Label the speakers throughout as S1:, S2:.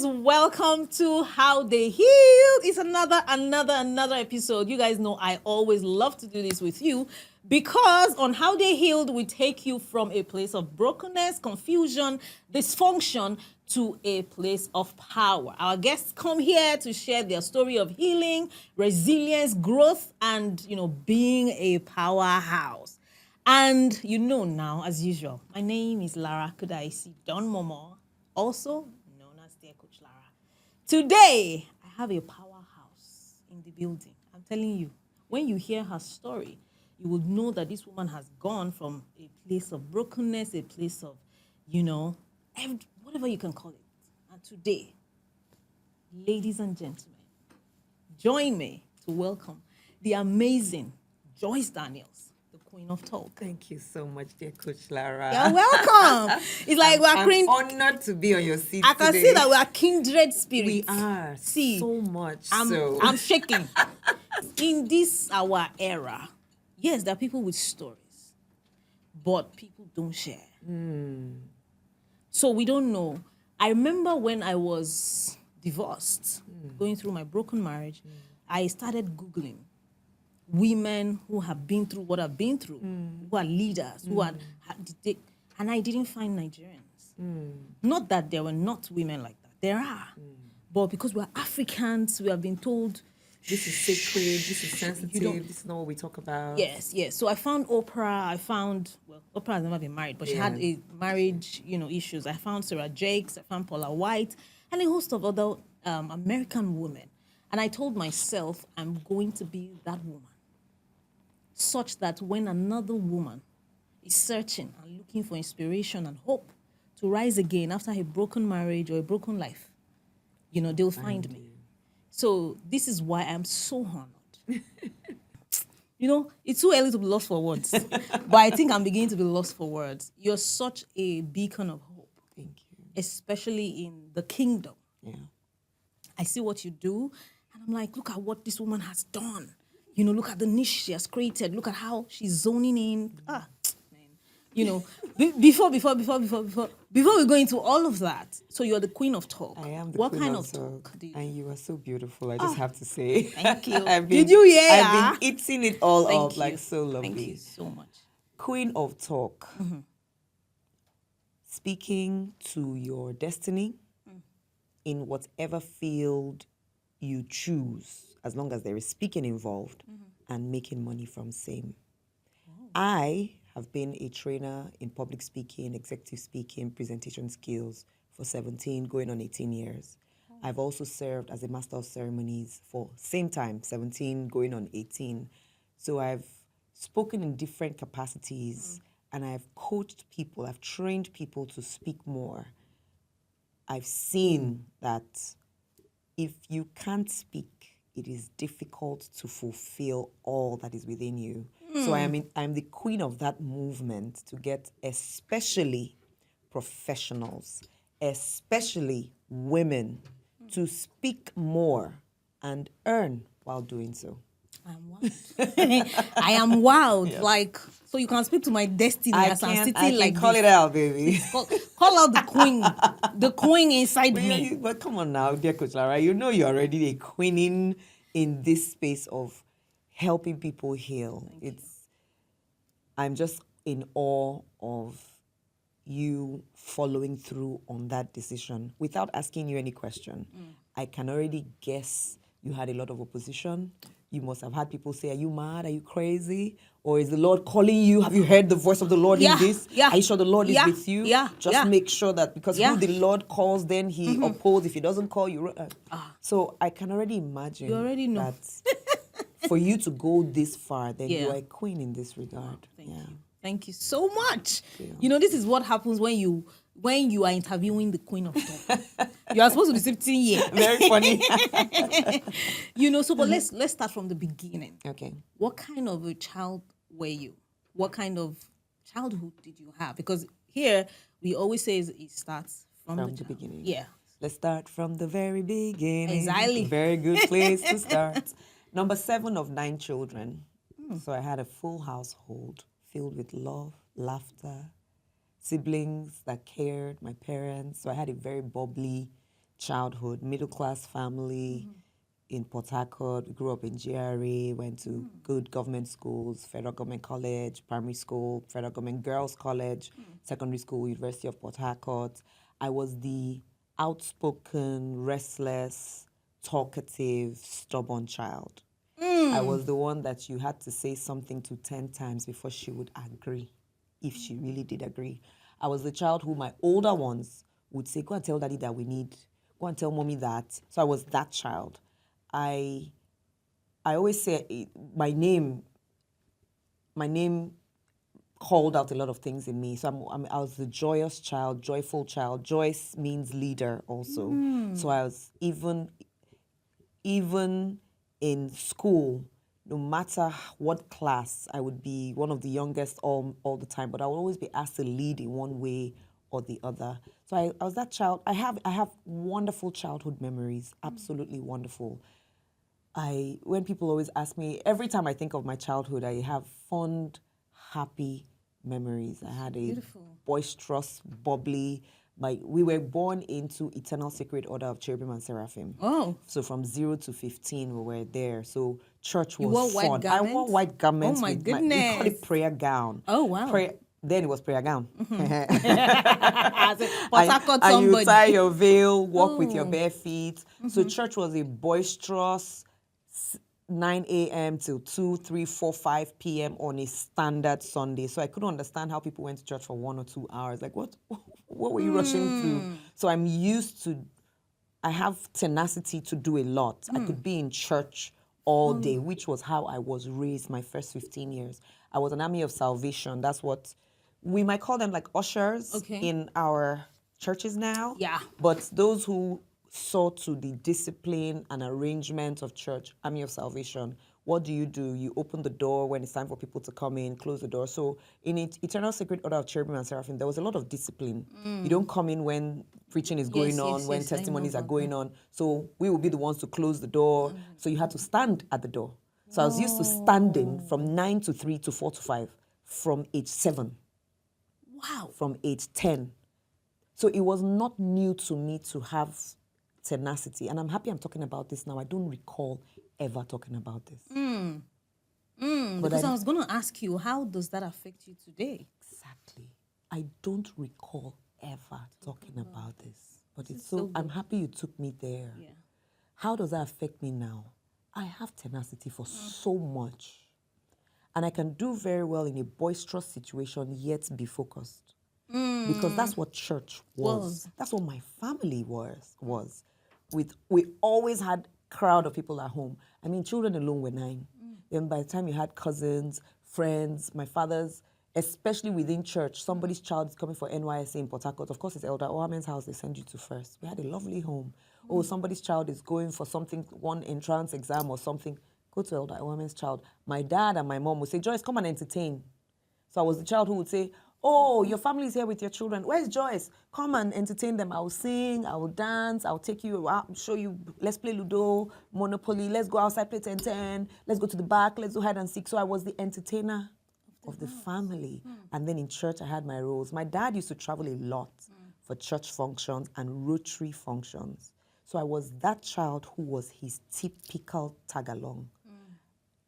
S1: welcome to How They Healed. It's another episode. You guys know I always love to do this with you because on How They Healed, we take you from a place of brokenness, confusion, dysfunction to a place of power. Our guests come here to share their story of healing, resilience, growth, and, being a powerhouse. And now, as usual, my name is Lara Kudaisi Don Momo, also known as Dear Coach Lara. Today, I have a powerhouse in the building. I'm telling you, when you hear her story, you will know that this woman has gone from a place of brokenness, a place of, whatever you can call it. And today, ladies and gentlemen, join me to welcome the amazing Joyce Daniels, the Queen of Talk.
S2: Thank you so much, dear Coach Lara.
S1: You're welcome. It's like
S2: I'm honored to be on your seat
S1: I can
S2: today.
S1: see that we are kindred spirits.
S2: We are.
S1: See,
S2: so much.
S1: I'm shaking. In this our era, yes, there are people with stories, but people don't share. So we don't know. I remember when I was divorced, going through my broken marriage, I started Googling women who have been through what I've been through, who are leaders, and I didn't find Nigerians. Not that there were not women like that. There are. But because we're Africans, we have been told,
S2: this is sacred, this is sensitive, this is not what we talk about.
S1: Yes. So I found Oprah. Oprah has never been married, but she had a marriage, issues. I found Sarah Jakes. I found Paula White, and a host of other American women. And I told myself, I'm going to be that woman, such that when another woman is searching and looking for inspiration and hope to rise again after a broken marriage or a broken life, they'll find me. So this is why I'm so honored. It's too early to be lost for words, but I think I'm beginning to be lost for words. You're such a beacon of hope.
S2: Thank you.
S1: Especially in the kingdom.
S2: Yeah.
S1: I see what you do, and I'm like, look at what this woman has done. Look at the niche she has created. Look at how she's zoning in. Before we go into all of that, so you're the Queen of Talk.
S2: I am the
S1: what
S2: Queen
S1: kind
S2: of
S1: talk do you do?
S2: And you are so beautiful, I just have to say.
S1: Thank you.
S2: Did
S1: you hear?
S2: I've been eating it all up, like so lovely.
S1: Thank you so much.
S2: Queen of Talk. Speaking to your destiny in whatever field you choose, as long as there is speaking involved and making money from same. I have been a trainer in public speaking, executive speaking, presentation skills for 17, going on 18 years. I've also served as a master of ceremonies for same time, 17, going on 18. So I've spoken in different capacities and I've coached people, I've trained people to speak more. I've seen that if you can't speak, it is difficult to fulfill all that is within you. So I'm the queen of that movement to get especially professionals, especially women, to speak more and earn while doing so.
S1: I'm wild. I am wild. Yeah. Like, so you can speak to my destiny as I'm sitting
S2: I
S1: like
S2: can call
S1: this.
S2: it out, baby.
S1: Call out the queen inside me.
S2: But come on now, dear Coach Lara, you're already a queen in this space of helping people heal. I'm just in awe of you following through on that decision without asking you any question. I can already guess you had a lot of opposition. You must have had people say, are you mad? Are you crazy? Or is the Lord calling you? Have you heard the voice of the Lord in this?
S1: Yeah.
S2: Are you sure the Lord is with you? Just make sure that because who the Lord calls, then he upholds. If he doesn't call you. So I can already imagine
S1: you already know.
S2: that for you to go this far, then you are a queen in this regard.
S1: Thank you. Thank you so much. This is what happens when you are interviewing the Queen of Talk. You are supposed to be sitting here.
S2: Very funny.
S1: But let's start from the beginning.
S2: Okay.
S1: What kind of a child were you? What kind of childhood did you have? Because here we always say it starts from the
S2: beginning.
S1: Yeah.
S2: Let's start from the very beginning.
S1: Exactly.
S2: Very good place to start. Number 7 of 9 children. So I had a full household filled with love, laughter, siblings that cared, my parents. So I had a very bubbly, childhood, middle class family in Port Harcourt. We grew up in GRA, went to good government schools, federal government college, primary school, federal government girls college, secondary school, University of Port Harcourt. I was the outspoken, restless, talkative, stubborn child. I was the one that you had to say something to 10 times before she would agree, if she really did agree. I was the child who my older ones would say, go and tell daddy that we need, go and tell mommy that. So I was that child. I always say my name called out a lot of things in me. So I was the joyous child, joyful child. Joyce means leader also. So I was even in school, no matter what class, I would be one of the youngest all the time, but I would always be asked to lead in one way or the other. So I was that child. I have wonderful childhood memories, absolutely wonderful. When people always ask me, every time I think of my childhood, I have fond, happy memories. I had a boisterous, bubbly. We were born into Eternal Sacred Order of Cherubim and Seraphim.
S1: Oh.
S2: So from 0 to 15, we were there. So church was
S1: You wore
S2: fun.
S1: white garments?
S2: I wore white garments.
S1: Oh my
S2: we call
S1: goodness.
S2: it prayer gown.
S1: Oh, wow.
S2: Then it was prayer gown.
S1: As a Port Harcourt
S2: and you
S1: somebody.
S2: tie your veil, walk with your bare feet. So church was a boisterous 9 a.m. till 2, 3, 4, 5 p.m. on a standard Sunday. So I couldn't understand how people went to church for 1 or 2 hours. Like, what were you rushing through? So I have tenacity to do a lot. I could be in church all day, which was how I was raised my first 15 years. I was an Army of Salvation. That's what we might call them, like ushers in our churches now.
S1: Yeah.
S2: But those who saw to the discipline and arrangement of church, Army of Salvation, what do? You open the door when it's time for people to come in, close the door. So in Eternal Sacred Order of Cherubim and Seraphim, there was a lot of discipline. You don't come in when preaching is going on, when testimonies are going on. So we will be the ones to close the door. So you had to stand at the door. So I was used to standing from 9 to 3 to 4 to 5 from age 7.
S1: Wow.
S2: From age 10. So it was not new to me to have tenacity. And I'm happy I'm talking about this now. I don't recall ever talking about this.
S1: Because I was going to ask you, how does that affect you today?
S2: Exactly. I don't recall ever talking about this. But it's so I'm happy you took me there.
S1: Yeah.
S2: How does that affect me now? I have tenacity for so much. And I can do very well in a boisterous situation, yet be focused. Because that's what church was. That's what my family was. We always had crowd of people at home. I mean, children alone were 9. Then by the time you had cousins, friends, my father's, especially within church, somebody's child is coming for NYSC in Port Harcourt. Of course, it's Elder Oamen's house they send you to first. We had a lovely home. Oh, somebody's child is going for something, one entrance exam or something. Go to Elder Oamen's child. My dad and my mom would say, Joyce, come and entertain. So I was the child who would say, oh, your family is here with your children. Where's Joyce? Come and entertain them. I will sing, I will dance, I will take you out, show you, let's play Ludo, Monopoly, let's go outside, play 10-10, let's go to the back, let's do hide and seek. So I was the entertainer of the family. And then in church, I had my roles. My dad used to travel a lot for church functions and Rotary functions. So I was that child who was his typical tag-along.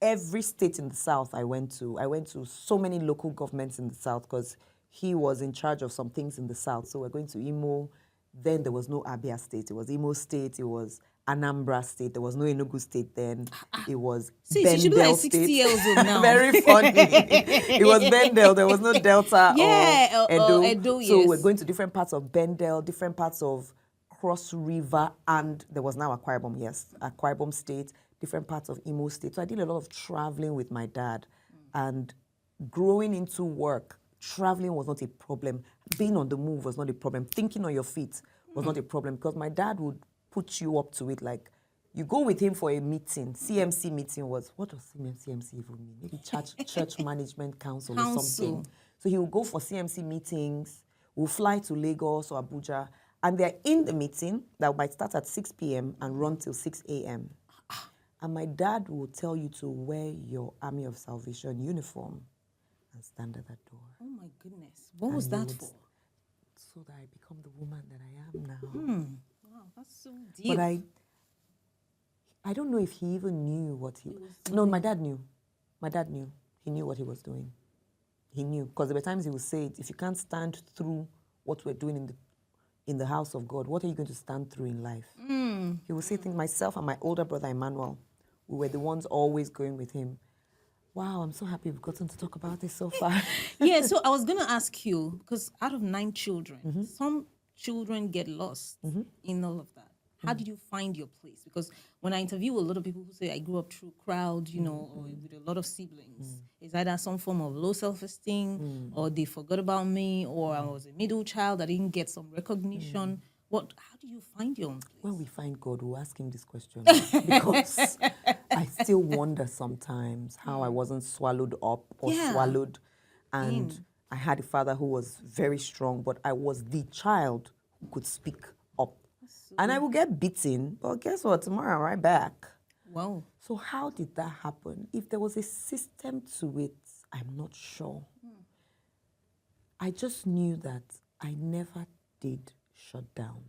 S2: Every state in the South I went to so many local governments in the South because he was in charge of some things in the South. So we're going to Imo. Then there was no Abia State. It was Imo State. It was Anambra State. There was no Enugu State then. It was Bendel
S1: you should be like
S2: State.
S1: 60 years old now.
S2: Very funny. It was Bendel. There was no Delta or Edo. So we're going to different parts of Bendel, different parts of Cross River, and there was now Akwa Ibom, yes, Akwa Ibom State, different parts of Imo State. So I did a lot of traveling with my dad. And growing into work, traveling was not a problem. Being on the move was not a problem. Thinking on your feet was not a problem because my dad would put you up to it. Like, you go with him for a meeting. CMC meeting was, what does CMC even mean? Maybe church management council or something. So he would go for CMC meetings. We'll fly to Lagos or Abuja. And they're in the meeting that might start at 6 p.m. and run till 6 a.m. And my dad will tell you to wear your Army of Salvation uniform and stand at that door.
S1: Oh my goodness. What was that for?
S2: So that I become the woman that I am now.
S1: that's so deep.
S2: But I don't know if he even knew what he was doing. No, my dad knew. My dad knew. He knew what he was doing. He knew. Because there were times he would say it, if you can't stand through what we're doing in the house of God, what are you going to stand through in life? He would say things, myself and my older brother Emmanuel, we were the ones always going with him. Wow, I'm so happy we've gotten to talk about this so far.
S1: Yeah, so I was going to ask you, because out of 9 children, some children get lost in all of that. How did you find your place? Because when I interview a lot of people who say I grew up through crowd, or with a lot of siblings, it's either some form of low self-esteem, or they forgot about me, or I was a middle child, I didn't get some recognition. How do you find your own place?
S2: When we find God, we'll ask him this question. Because I still wonder sometimes how I wasn't swallowed up or swallowed. And I had a father who was very strong, but I was the child who could speak up. And I will get beaten, but guess what? Tomorrow I'm right back.
S1: Wow.
S2: So how did that happen? If there was a system to it, I'm not sure. I just knew that I never did shut down.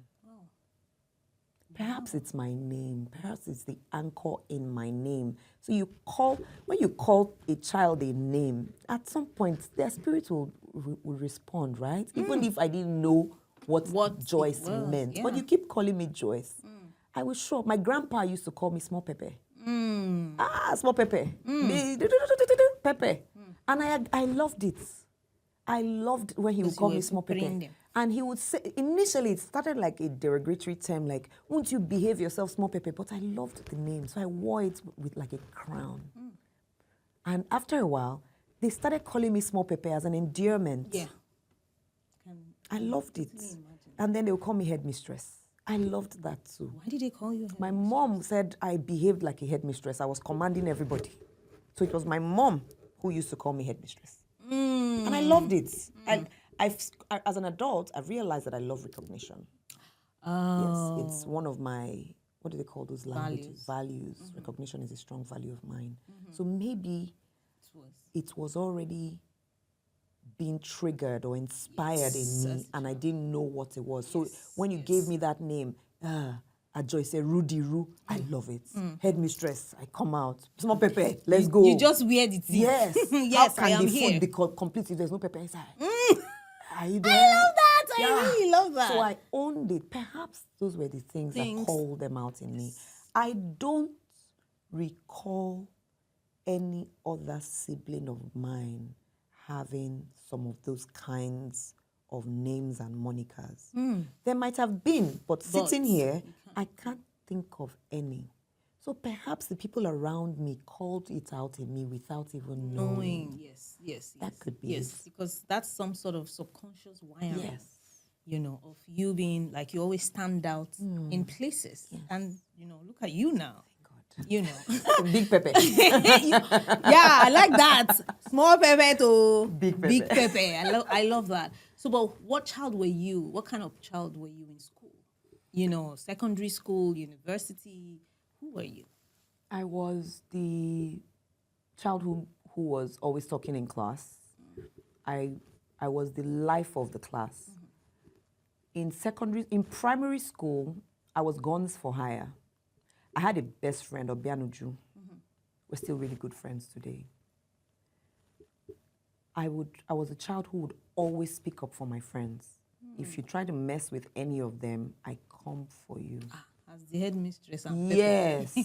S2: Perhaps it's my name. Perhaps it's the anchor in my name. So when you call a child a name, at some point their spirit will respond, right? Even if I didn't know what Joyce meant. Yeah. But you keep calling me Joyce. I was sure. My grandpa used to call me Small Pepe. Small Pepe. Pepe. And I loved it. I loved when he would call me Small Pepe. And he would say, initially it started like a derogatory term, like, won't you behave yourself, Small Pepe? But I loved the name, so I wore it with like a crown. And after a while, they started calling me Small Pepe as an endearment.
S1: Yeah.
S2: I loved it. And then they would call me headmistress. I loved that too.
S1: Why did they call you headmistress?
S2: My mom said I behaved like a headmistress. I was commanding everybody. So it was my mom who used to call me headmistress. And I loved it. As an adult, I've realized that I love recognition.
S1: Oh.
S2: Yes, it's one of my, what do they call those languages? Values. Recognition is a strong value of mine. So maybe it was already being triggered or inspired in me, and I didn't know what it was. So when you gave me that name, Joyce, Rudy Ru, I love it. Headmistress, I come out. Small Pepe, let's go.
S1: You just wear the teeth.
S2: Yes.
S1: Yes,
S2: How can
S1: I am
S2: the
S1: here.
S2: food be complete if there's no pepper inside? Are you there?
S1: I love that. I really love that.
S2: So I owned it. Perhaps those were the things that called them out in me. I don't recall any other sibling of mine having some of those kinds of names and monikers. There might have been, but sitting here, I can't think of any. So perhaps the people around me called it out in me without even knowing.
S1: Yes.
S2: That could be
S1: Yes,
S2: it.
S1: because that's some sort of subconscious wiring.
S2: Yes.
S1: Of you being like you always stand out in places. Yes. And look at you now.
S2: Big Pepe.
S1: I like that. Small Pepe to
S2: Big
S1: Pepe. I love that. So, but what child were you? What kind of child were you in school? Secondary school, university. Who were you?
S2: I was the child who was always talking in class. I was the life of the class. In primary school, I was guns for hire. I had a best friend, Obianuju. We're still really good friends today. I was a child who would always speak up for my friends. If you try to mess with any of them, I come for you.
S1: As the headmistress and
S2: yes.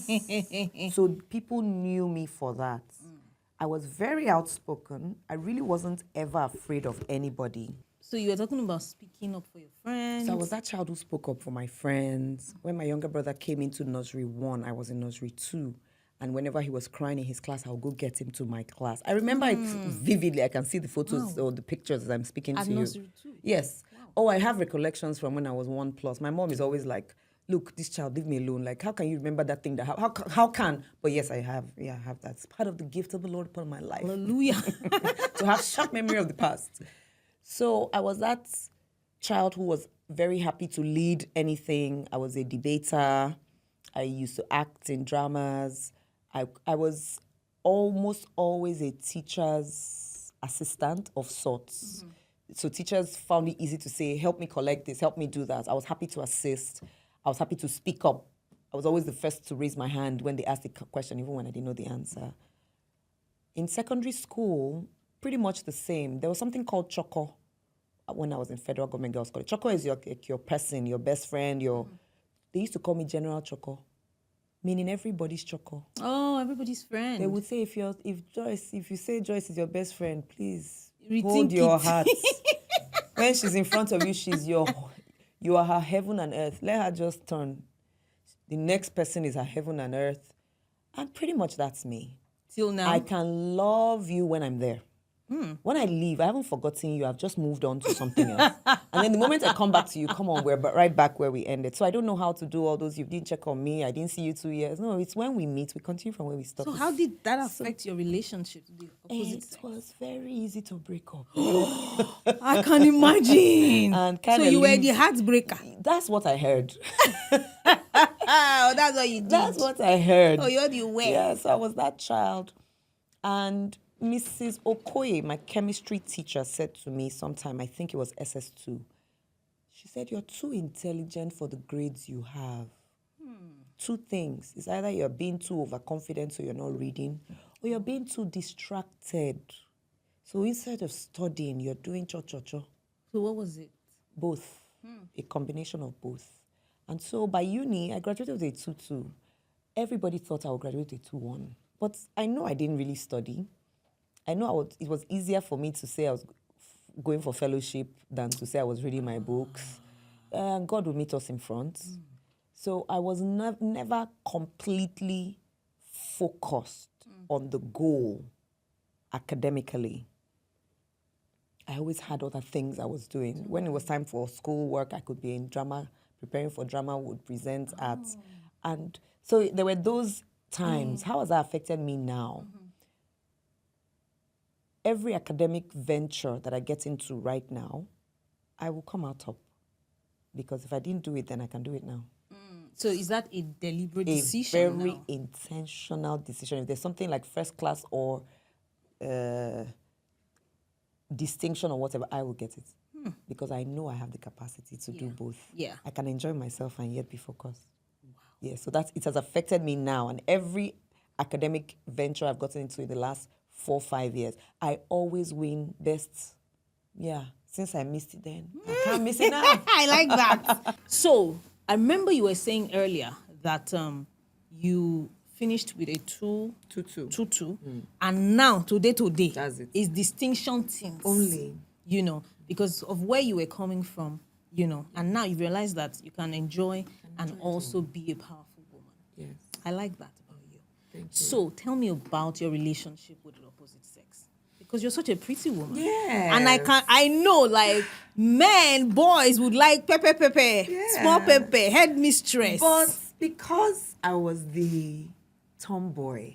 S2: So people knew me for that. I was very outspoken. I really wasn't ever afraid of anybody.
S1: So you were talking about speaking up for your friends.
S2: So I was that child who spoke up for my friends. When my younger brother came into nursery 1, I was in nursery 2. And whenever he was crying in his class, I would go get him to my class. I remember it vividly. I can see the photos or the pictures as I'm speaking to you.
S1: Nursery 2?
S2: Yes. Wow. Oh, I have recollections from when I was 1+. My mom is always like, look, this child, leave me alone. Like, how can you remember that thing? How can? But yes, I have. Yeah, I have that. It's part of the gift of the Lord upon my life.
S1: Hallelujah.
S2: To have sharp memory of the past. So I was that child who was very happy to lead anything. I was a debater. I used to act in dramas. I was almost always a teacher's assistant of sorts. So teachers found it easy to say, help me collect this, help me do that. I was happy to assist. I was happy to speak up. I was always the first to raise my hand when they asked the question, even when I didn't know the answer. In secondary school, pretty much the same. There was something called Choco when I was in Federal Government Girls College. Choco is your person, your best friend, They used to call me General Choco, meaning everybody's Choco.
S1: Oh, everybody's friend.
S2: They would say, if you say Joyce is your best friend, please
S1: Rethink
S2: hold your
S1: it.
S2: heart. When she's in front of you, you are her heaven and earth. Let her just turn. The next person is her heaven and earth. And pretty much that's me.
S1: Till now.
S2: I can love you when I'm there. When I leave, I haven't forgotten you. I've just moved on to something else. And then the moment I come back to you, come on, we're right back where we ended. So I don't know how to do all those. You didn't check on me. I didn't see you 2 years. No, it's when we meet, we continue from where we stopped.
S1: So how did that affect your relationship with the opposite sex?
S2: It was very easy to break up.
S1: I can imagine.
S2: And
S1: so you were the heartbreaker.
S2: That's what I heard.
S1: Oh, that's what you did.
S2: That's what I heard.
S1: Oh, you were.
S2: Yes, I was that child. And Mrs. Okoye, my chemistry teacher, said to me sometime, I think it was SS2, she said, you're too intelligent for the grades you have. Two things. It's either you're being too overconfident so you're not reading, or you're being too distracted. So instead of studying, you're doing cho-cho-cho.
S1: So what was it?
S2: Both. A combination of both. And so by uni, I graduated with a 2.2. Everybody thought I would graduate with a 2.1. But I know I didn't really study. I know it was easier for me to say I was going for fellowship than to say I was reading my books. God would meet us in front. So I was never completely focused on the goal academically. I always had other things I was doing. When it was time for school work, I could be in drama, preparing for drama, would present at. And so there were those times. How has that affected me now? Every academic venture that I get into right now, I will come out top. Because if I didn't do it, then I can do it now.
S1: So is that a deliberate decision?
S2: A very intentional decision. If there's something like first class or distinction or whatever, I will get it. Because I know I have the capacity to do both.
S1: Yeah.
S2: I can enjoy myself and yet be focused. Wow. Yeah, so it has affected me now. And every academic venture I've gotten into in the last 4-5 years, I always win best. Yeah, since I missed it then, I can't miss it now.
S1: I like that. So I remember you were saying earlier that you finished with a 2.2, and now today,
S2: that's it.
S1: is distinction things
S2: Only.
S1: You know, because of where you were coming from, you know, and now you realize that you can enjoy and also be a powerful woman.
S2: Yes.
S1: I like that about you.
S2: Thank you.
S1: So tell me about your relationship with the opposite sex. Because you're such a pretty woman.
S2: Yeah.
S1: And I know, like, men, boys would like pepe, small pepe, headmistress.
S2: But because I was the tomboy.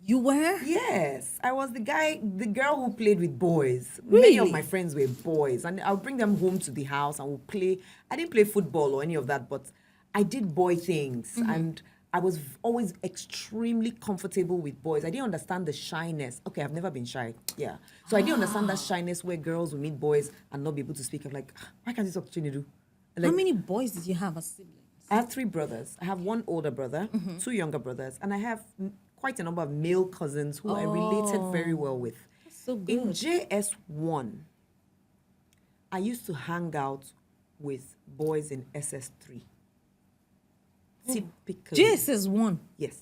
S1: You were?
S2: Yes. I was the girl who played with boys.
S1: Really?
S2: Many of my friends were boys. And I'll bring them home to the house and we'll play. I didn't play football or any of that, but I did boy things. And I was always extremely comfortable with boys. I didn't understand the shyness. Okay, I've never been shy. Yeah. So I didn't understand that shyness where girls will meet boys and not be able to speak. I'm like, why can't you talk to Chinedu?
S1: How many boys did you have as siblings?
S2: I have 3 brothers. I have 1 older brother, 2 younger brothers, and I have quite a number of male cousins who I related very well with.
S1: That's so good.
S2: In JS1, I used to hang out with boys in SS3. Typically.
S1: JSS1?
S2: Yes.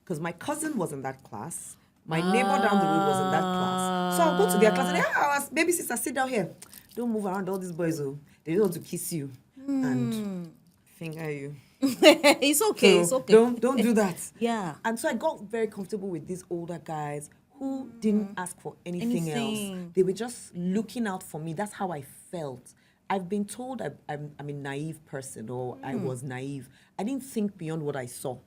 S2: Because my cousin was in that class. My neighbor down the road was in that class. So I'll go to their class and baby sister, sit down here. Don't move around all these boys. Oh. They don't want to kiss you and finger you.
S1: It's okay.
S2: So
S1: it's okay.
S2: Don't do that.
S1: Yeah.
S2: And so I got very comfortable with these older guys who didn't ask for anything else. They were just looking out for me. That's how I felt. I've been told I'm a naive person, or I was naive. I didn't think beyond what I saw.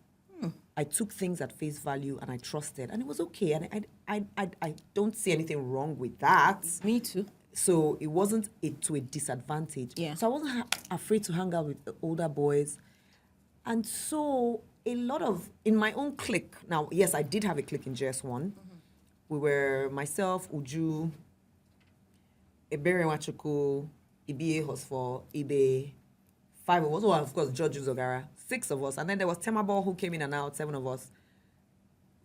S2: I took things at face value and I trusted, and it was okay. And I don't see anything wrong with that.
S1: Me too.
S2: So it wasn't to a disadvantage.
S1: Yeah.
S2: So I wasn't afraid to hang out with the older boys. And so a lot of, in my own clique, now, yes, I did have a clique in JS1. We were myself, Uju, Ebere Wachuku, Ibie Hosfor, Ibe, 5 of us. Well, of course, George Zogara, 6 of us. And then there was Temabol who came in and out, 7 of us.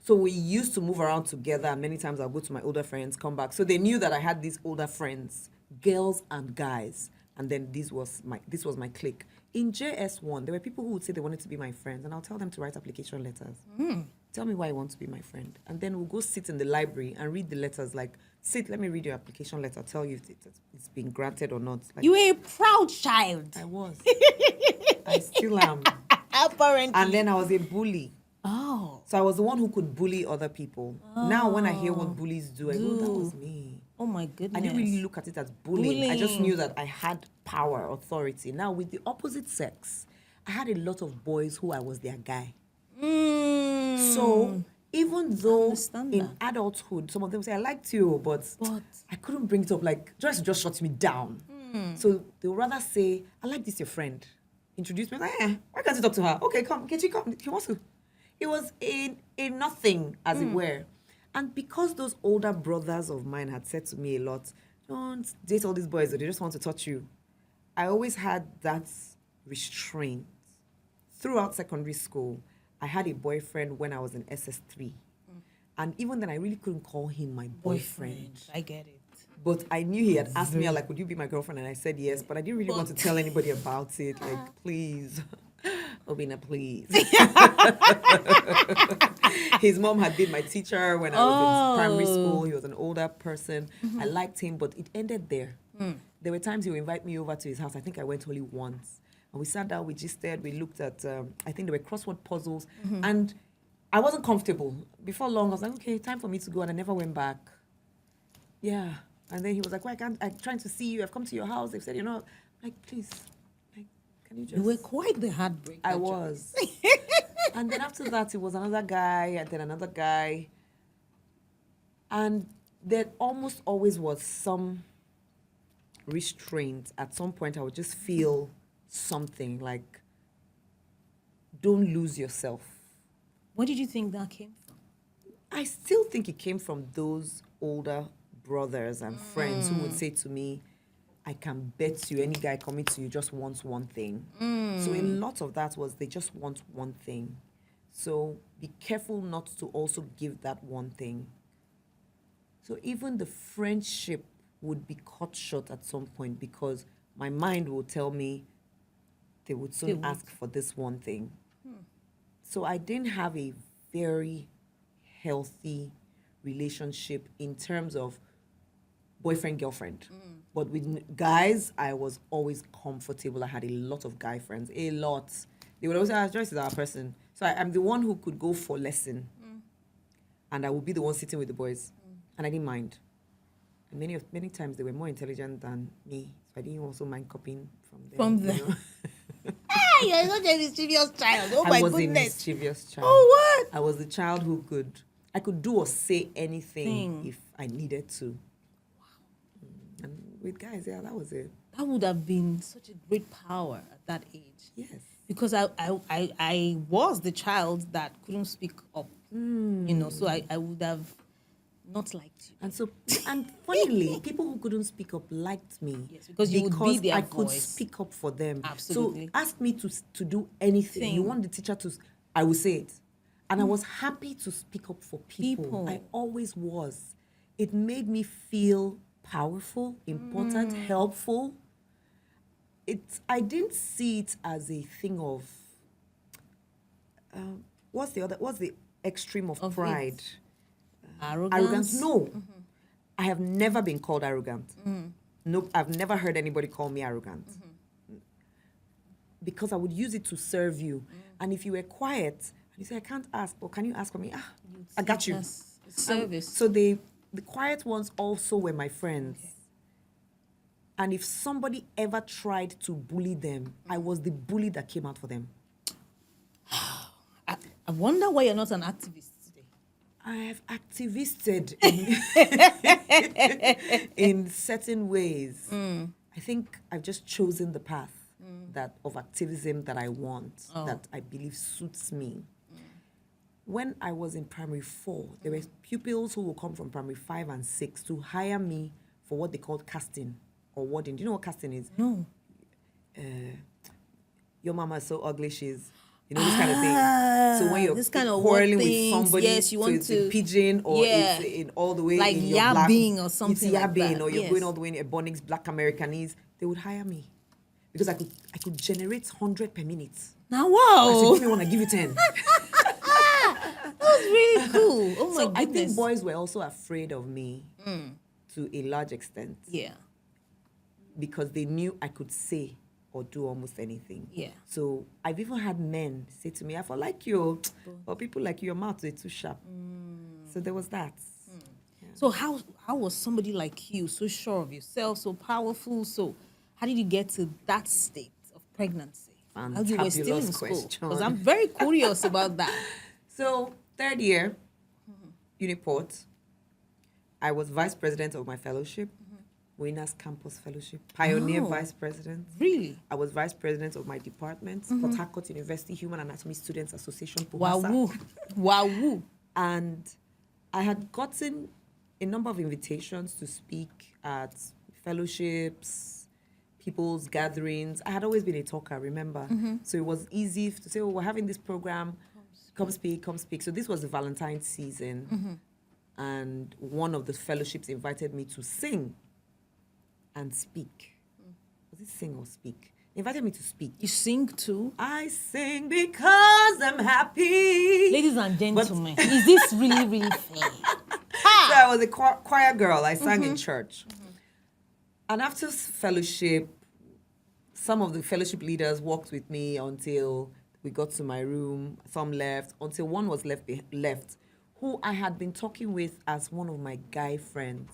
S2: So we used to move around together. Many times I'll go to my older friends, come back. So they knew that I had these older friends, girls and guys. And then this was my clique. In JS1, there were people who would say they wanted to be my friends, and I'll tell them to write application letters. Tell me why you want to be my friend. And then we'll go sit in the library and read the letters. Like, sit, let me read your application letter. I'll tell you if it's been granted or not. Like,
S1: You were a proud child.
S2: I was. I still am.
S1: Apparently.
S2: And then I was a bully.
S1: Oh.
S2: So I was the one who could bully other people. Now when I hear what bullies do, I go, that was me.
S1: Oh my goodness.
S2: I didn't really look at it as bullying. I just knew that I had power, authority. Now with the opposite sex, I had a lot of boys who I was their guy. So even though in adulthood, some of them say, I liked you, but I couldn't bring it up. Like, Joyce just shut me down. So they would rather say, I like this, your friend. Introduce me. Like, why can't you talk to her? Okay, come. Can she come? He wants to. It was a nothing, as it were. And because those older brothers of mine had said to me a lot, don't date all these boys, they just want to touch you. I always had that restraint. Throughout secondary school, I had a boyfriend when I was in SS3. And even then, I really couldn't call him my boyfriend.
S1: I get it.
S2: But I knew he had asked me, like, would you be my girlfriend? And I said yes, but I didn't really want to tell anybody about it. Like, please. Obina, please. His mom had been my teacher when I was in primary school. He was an older person. I liked him, but it ended there. There were times he would invite me over to his house. I think I went only once. And we sat down, we gisted, we looked at, I think there were crossword puzzles. And I wasn't comfortable. Before long, I was like, okay, time for me to go. And I never went back. Yeah. And then he was like, why can't I'm trying to see you. I've come to your house. They've said, like, please. Can you just...
S1: You were quite the heartbreak.
S2: I was. And then after that, it was another guy, and then another guy. And there almost always was some restraint. At some point, I would just feel something like, don't lose yourself.
S1: Where did you think that came from?
S2: I still think it came from those older brothers and friends who would say to me, I can bet you any guy coming to you just wants one thing. So a lot of that was they just want one thing. So be careful not to also give that one thing. So even the friendship would be cut short at some point because my mind will tell me they would soon ask for this one thing. So I didn't have a very healthy relationship in terms of boyfriend-girlfriend. But with guys, I was always comfortable. I had a lot of guy friends, a lot. They would always say, Joyce is our person. So I'm the one who could go for lesson. And I would be the one sitting with the boys. And I didn't mind. And many times they were more intelligent than me. So I didn't also mind copying from them.
S1: You're such a mischievous child. Oh my
S2: I was
S1: goodness.
S2: a mischievous child.
S1: Oh, what?
S2: I was the child who I could do or say anything if I needed to. And with guys, yeah, that was it.
S1: That would have been such a great power at that age.
S2: Yes.
S1: Because I was the child that couldn't speak up. So I would have not liked you.
S2: And funnily, people who couldn't speak up liked me.
S1: Yes, because you would be their
S2: I
S1: voice.
S2: could speak up for them.
S1: Absolutely.
S2: So ask me to do anything. You want the teacher to, I will say it. And I was happy to speak up for people. I always was. It made me feel powerful, important, helpful. I didn't see it as a thing of, what's the extreme of pride?
S1: Arrogance?
S2: No. I have never been called arrogant. Nope, I've never heard anybody call me arrogant. Because I would use it to serve you. And if you were quiet, and you say, I can't ask, or can you ask for me? I got you.
S1: Service.
S2: So the quiet ones also were my friends. Okay. And if somebody ever tried to bully them, I was the bully that came out for them.
S1: I wonder why you're not an activist today.
S2: I have activisted in certain ways. I think I've just chosen the path of activism that I want, that I believe suits me. When I was in primary 4, there were pupils who would come from primary 5 and 6 to hire me for what they called casting or warding. Do you know what casting is?
S1: No.
S2: your mama is so ugly, she's, this kind of thing. So when you're
S1: this kind of
S2: quarreling
S1: word
S2: with
S1: things,
S2: somebody,
S1: yes, you
S2: so
S1: want
S2: it's
S1: to,
S2: in pidgin or
S1: yeah,
S2: it's in all the way
S1: like
S2: in your black,
S1: yabbing or something
S2: it's
S1: like
S2: yabbing,
S1: that.
S2: or you're
S1: Yes.
S2: going all the way in Ebonics, Black Americanese, they would hire me because I could generate 100 per minute.
S1: Now,
S2: I said,
S1: wow,
S2: give me one, I give you 10.
S1: that was really cool. Oh my
S2: So I
S1: goodness.
S2: think boys were also afraid of me to a large extent.
S1: Yeah.
S2: Because they knew I could say or do almost anything.
S1: Yeah.
S2: So I've even had men say to me, I feel like you, but people like you, your mouth is too sharp. So there was that. Yeah.
S1: So how was somebody like you, so sure of yourself, so powerful? So how did you get to that state of pregnancy? How you were still in school? Because I'm very curious about that.
S2: So third year, Uniport, I was vice president of my fellowship, Winners Campus Fellowship, pioneer vice president.
S1: Really?
S2: I was vice president of my department, Port Harcourt University Human Anatomy Students Association.
S1: Wow. Wow.
S2: And I had gotten a number of invitations to speak at fellowships, people's gatherings. I had always been a talker, remember? So it was easy to say, oh, we're having this program, come speak. So this was the Valentine's season. And one of the fellowships invited me to sing and speak. Was it sing or speak? They invited me to speak.
S1: You sing too?
S2: I sing because I'm happy.
S1: Ladies and gentlemen, is this really, really fair?
S2: So I was a choir girl. I sang in church. And after fellowship, some of the fellowship leaders walked with me until we got to my room. Some left, until one was left, who I had been talking with as one of my guy friends.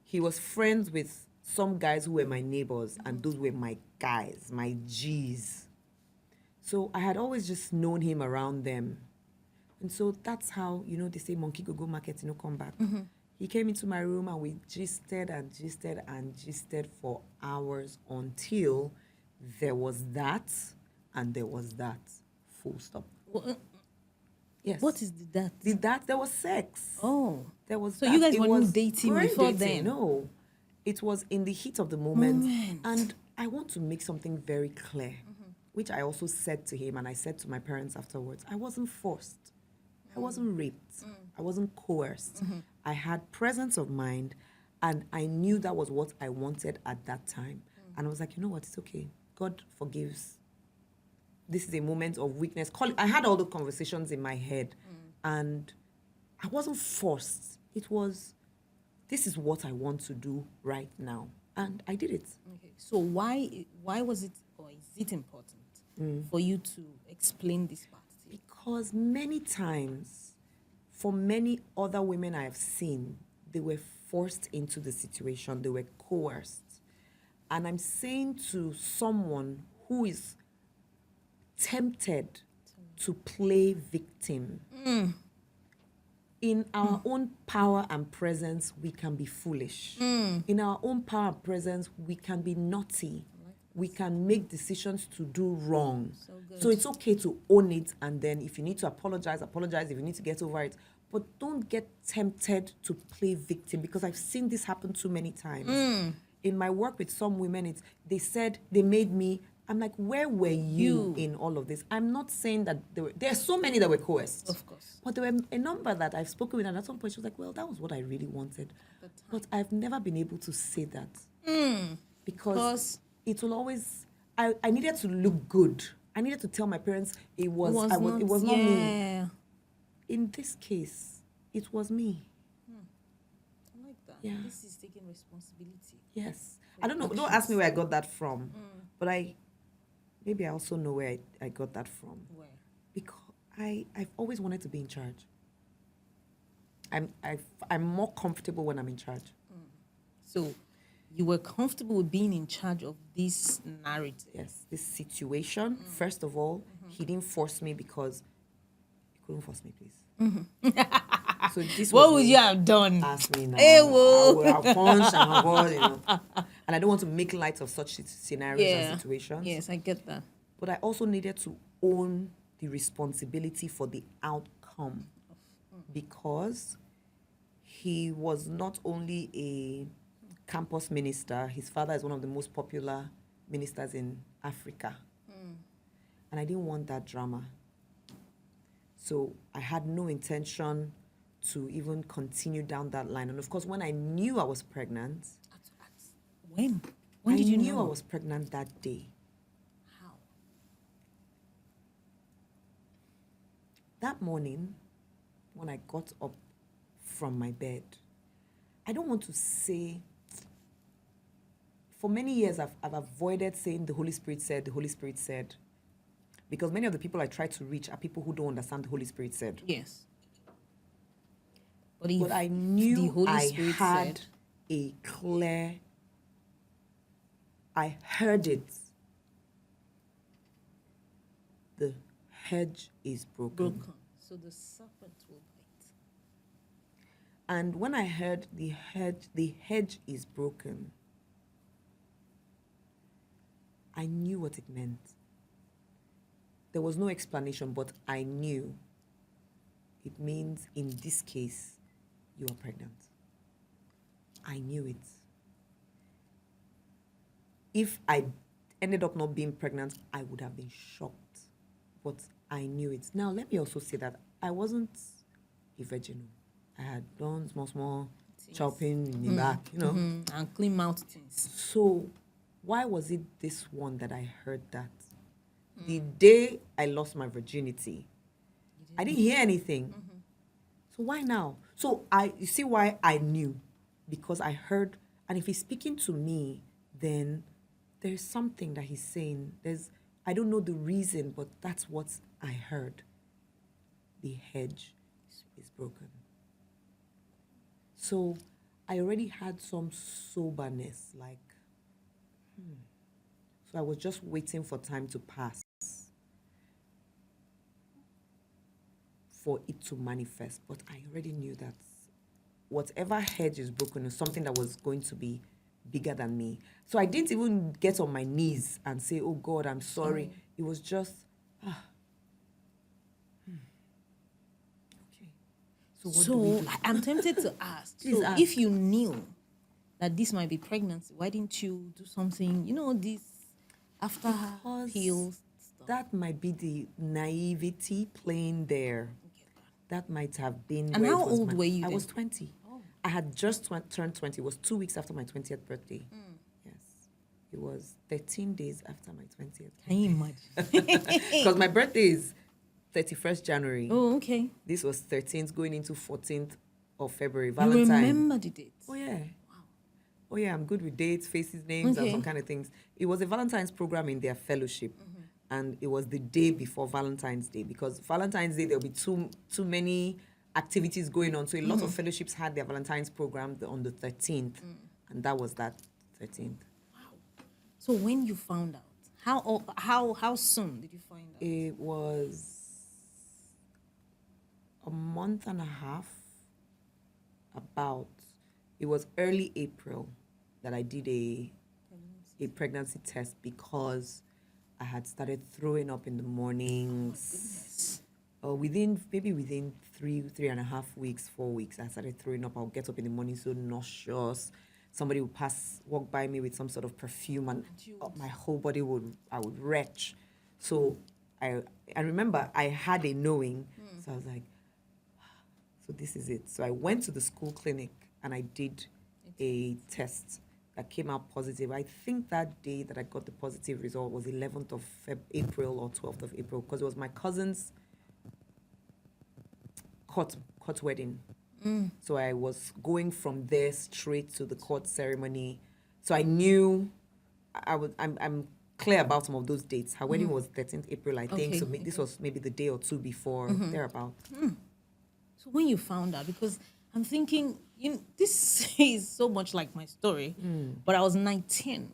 S2: He was friends with some guys who were my neighbors, and those were my guys, my G's. So I had always just known him around them. And so that's how, they say monkey go market, come back. He came into my room and we gisted for hours until there was that and there was that. Full stop. Yes.
S1: What is that?
S2: There was sex.
S1: Oh.
S2: There was
S1: So
S2: that.
S1: you guys
S2: It
S1: weren't
S2: was
S1: dating
S2: great
S1: before
S2: dating.
S1: then?
S2: No. It was in the heat of the moment. And I want to make something very clear, which I also said to him and I said to my parents afterwards. I wasn't forced. I wasn't raped. I wasn't coerced. I had presence of mind and I knew that was what I wanted at that time. And I was like, you know what, it's okay. God forgives. This is a moment of weakness. I had all the conversations in my head and I wasn't forced. It was, this is what I want to do right now. And I did it.
S1: Okay. So why was it, or is it important for you to explain this part?
S2: Because many times, for many other women I have seen, they were forced into the situation. They were coerced. And I'm saying to someone who is tempted to play victim, in our own power and presence, we can be foolish. In our own power and presence, we can be naughty. We can make decisions to do wrong. So it's okay to own it, and then if you need to apologize, if you need to get over it. But don't get tempted to play victim, because I've seen this happen too many times. In my work with some women, they said they made me. I'm like, where were you in all of this? I'm not saying that there are so many that were coerced.
S1: Of course.
S2: But there were a number that I've spoken with, and at some point she was like, well, that was what I really wanted. But I've never been able to say that. Because it will always, I needed to look good. I needed to tell my parents it was not me. In this case, it was me.
S1: I like that.
S2: Yeah.
S1: This is taking responsibility.
S2: Yes. I don't know. Don't ask me where I got that from. But maybe I also know where I got that from.
S1: Where?
S2: Because I've always wanted to be in charge. I'm more comfortable when I'm in charge.
S1: So you were comfortable with being in charge of this narrative.
S2: Yes, this situation. First of all, he didn't force me because he couldn't force me, please. So this
S1: What
S2: was
S1: would
S2: me.
S1: you have done?
S2: Ask me now.
S1: Hey,
S2: I
S1: whoa.
S2: would have punched and avoid, And I don't want to make light of such scenarios and situations.
S1: Yes, I get that.
S2: But I also needed to own the responsibility for the outcome, because he was not only a campus minister, his father is one of the most popular ministers in Africa. And I didn't want that drama. So I had no intention to even continue down that line. And of course, when I knew I was pregnant,
S1: When? When did you
S2: knew
S1: know?
S2: I was pregnant that day.
S1: How?
S2: That morning, when I got up from my bed, I don't want to say, for many years I've avoided saying the Holy Spirit said, the Holy Spirit said, because many of the people I try to reach are people who don't understand the Holy Spirit said.
S1: Yes.
S2: But I knew
S1: the Holy
S2: I
S1: Spirit
S2: had
S1: said,
S2: a clear, I heard it. The hedge is broken.
S1: So the serpent will bite.
S2: And when I heard the hedge is broken, I knew what it meant. There was no explanation, but I knew it means in this case, you are pregnant. I knew it. If I ended up not being pregnant, I would have been shocked. But I knew it. Now, let me also say that I wasn't a virgin. I had done small chopping in the back,
S1: And clean mouth things.
S2: So why was it this one that I heard that? The day I lost my virginity, I didn't hear anything. So why now? So you see why I knew? Because I heard, and if he's speaking to me, then there's something that he's saying. I don't know the reason, but that's what I heard. The hedge is broken. So I already had some soberness, like, So I was just waiting for time to pass for it to manifest. But I already knew that whatever hedge is broken is something that was going to be bigger than me. So I didn't even get on my knees and say, oh God, I'm sorry. It was just, okay. So what do we do?
S1: I'm tempted to ask.
S2: Please ask.
S1: If you knew that this might be pregnancy, why didn't you do something, this after pills stuff?
S2: That might be the naivety playing there. That might have been.
S1: And how old were you
S2: I
S1: then?
S2: was 20. Oh. I had just turned 20. It was 2 weeks after my 20th birthday. Yes. It was 13 days after my 20th.
S1: Can you imagine?
S2: Because my birthday is 31st January.
S1: Oh, okay.
S2: This was 13th going into 14th of February.
S1: You
S2: Valentine.
S1: remember the dates?
S2: Oh, yeah. Oh, yeah, I'm good with dates, faces, names, and some kind of things. It was a Valentine's program in their fellowship. And it was the day before Valentine's Day, because Valentine's Day, there'll be too many activities going on. So a lot of fellowships had their Valentine's program on the 13th. And that was that 13th.
S1: Wow. So when you found out, how soon did you find out?
S2: It was a month and a half, it was early April that I did a pregnancy test, because I had started throwing up in the mornings. Within 3.5 weeks, 4 weeks, I started throwing up. I'll get up in the morning so nauseous. Somebody would walk by me with some sort of perfume, and my whole body I would retch. So I remember I had a knowing. So I was like, so this is it. So I went to the school clinic and I did a test that came out positive. I think that day that I got the positive result was 11th of April or 12th of April, because it was my cousin's court wedding. So I was going from there straight to the court ceremony. So I knew I'm clear about some of those dates. Her wedding was 13th April, I think. So this was maybe the day or two before, thereabout.
S1: So when you found out, because I'm thinking, this is so much like my story, but I was 19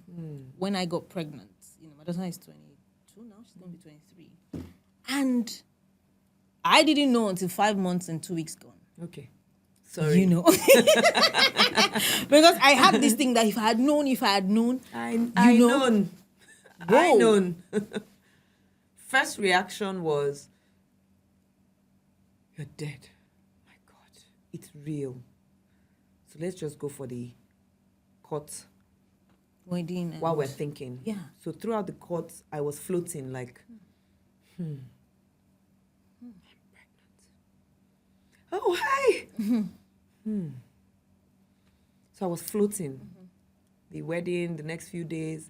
S1: when I got pregnant. My daughter is 22 now, she's going to be 23. And I didn't know until 5 months and 2 weeks gone.
S2: Okay. Sorry.
S1: Because I had this thing that if I had known,
S2: I known. First reaction was, you're dead. My God, it's real. So let's just go for the court
S1: wedding.
S2: While we're thinking.
S1: Yeah.
S2: So throughout the court, I was floating like, I'm pregnant. Oh, hi. So I was floating. The wedding, the next few days,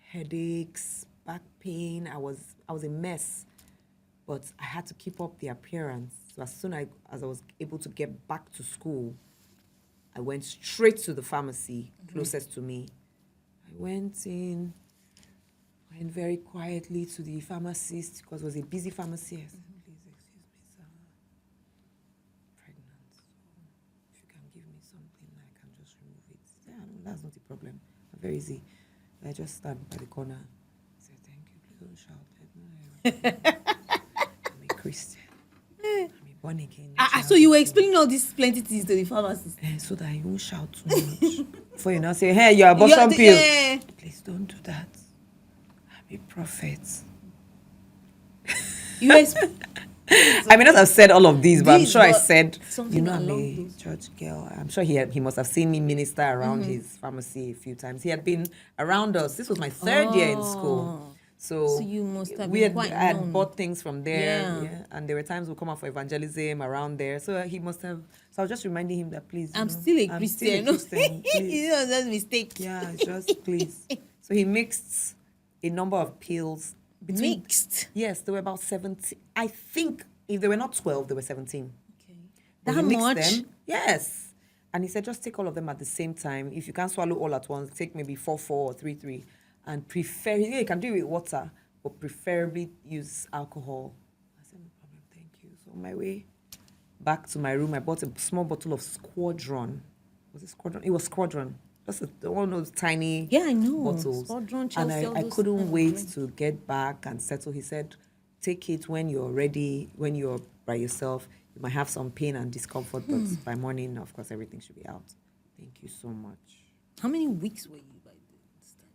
S2: headaches, back pain. I was a mess. But I had to keep up the appearance. So as soon as I was able to get back to school, I went straight to the pharmacy closest to me. I went very quietly to the pharmacist because it was a busy pharmacy. I said, please, excuse me, sir. I'm pregnant. So if you can give me something, I can just remove it. Yeah, no, that's not a problem. Very easy. I just stand by the corner. I said, thank you, please don't shout. I'm a Christian. I'm a born again.
S1: So you were explaining all these plenty things to the pharmacist.
S2: So that you won't shout too much. Before you now say, hey, you're abortion pill. Yeah. Please don't do that. I'm a prophet. I may not have said all of these, but I'm sure I said, I'm a church girl. I'm sure he must have seen me minister around his pharmacy a few times. He had been around us. This was my third year in school. So
S1: you must have
S2: I had bought things from there. Yeah. And there were times we'll come out for evangelism around there. So he must have. So I was just reminding him that, please.
S1: I'm still a Christian. It's not just mistake.
S2: Yeah, just please. So he mixed a number of pills.
S1: Mixed?
S2: Yes, there were about 17. I think if they were not 12, they were 17.
S1: Okay. That much?
S2: Them, yes. And he said, just take all of them at the same time. If you can't swallow all at once, take maybe 4-4 or 3-3. And you can do it with water, but preferably use alcohol. I said, no problem, thank you. So on my way back to my room, I bought a small bottle of Squadron. Was it Squadron? It was Squadron. Just one of those tiny bottles.
S1: Squadron,
S2: Chelsea, and I couldn't wait to get back and settle. He said, take it when you're ready, when you're by yourself. You might have some pain and discomfort, but by morning, of course, everything should be out. Thank you so much.
S1: How many weeks were you by this time?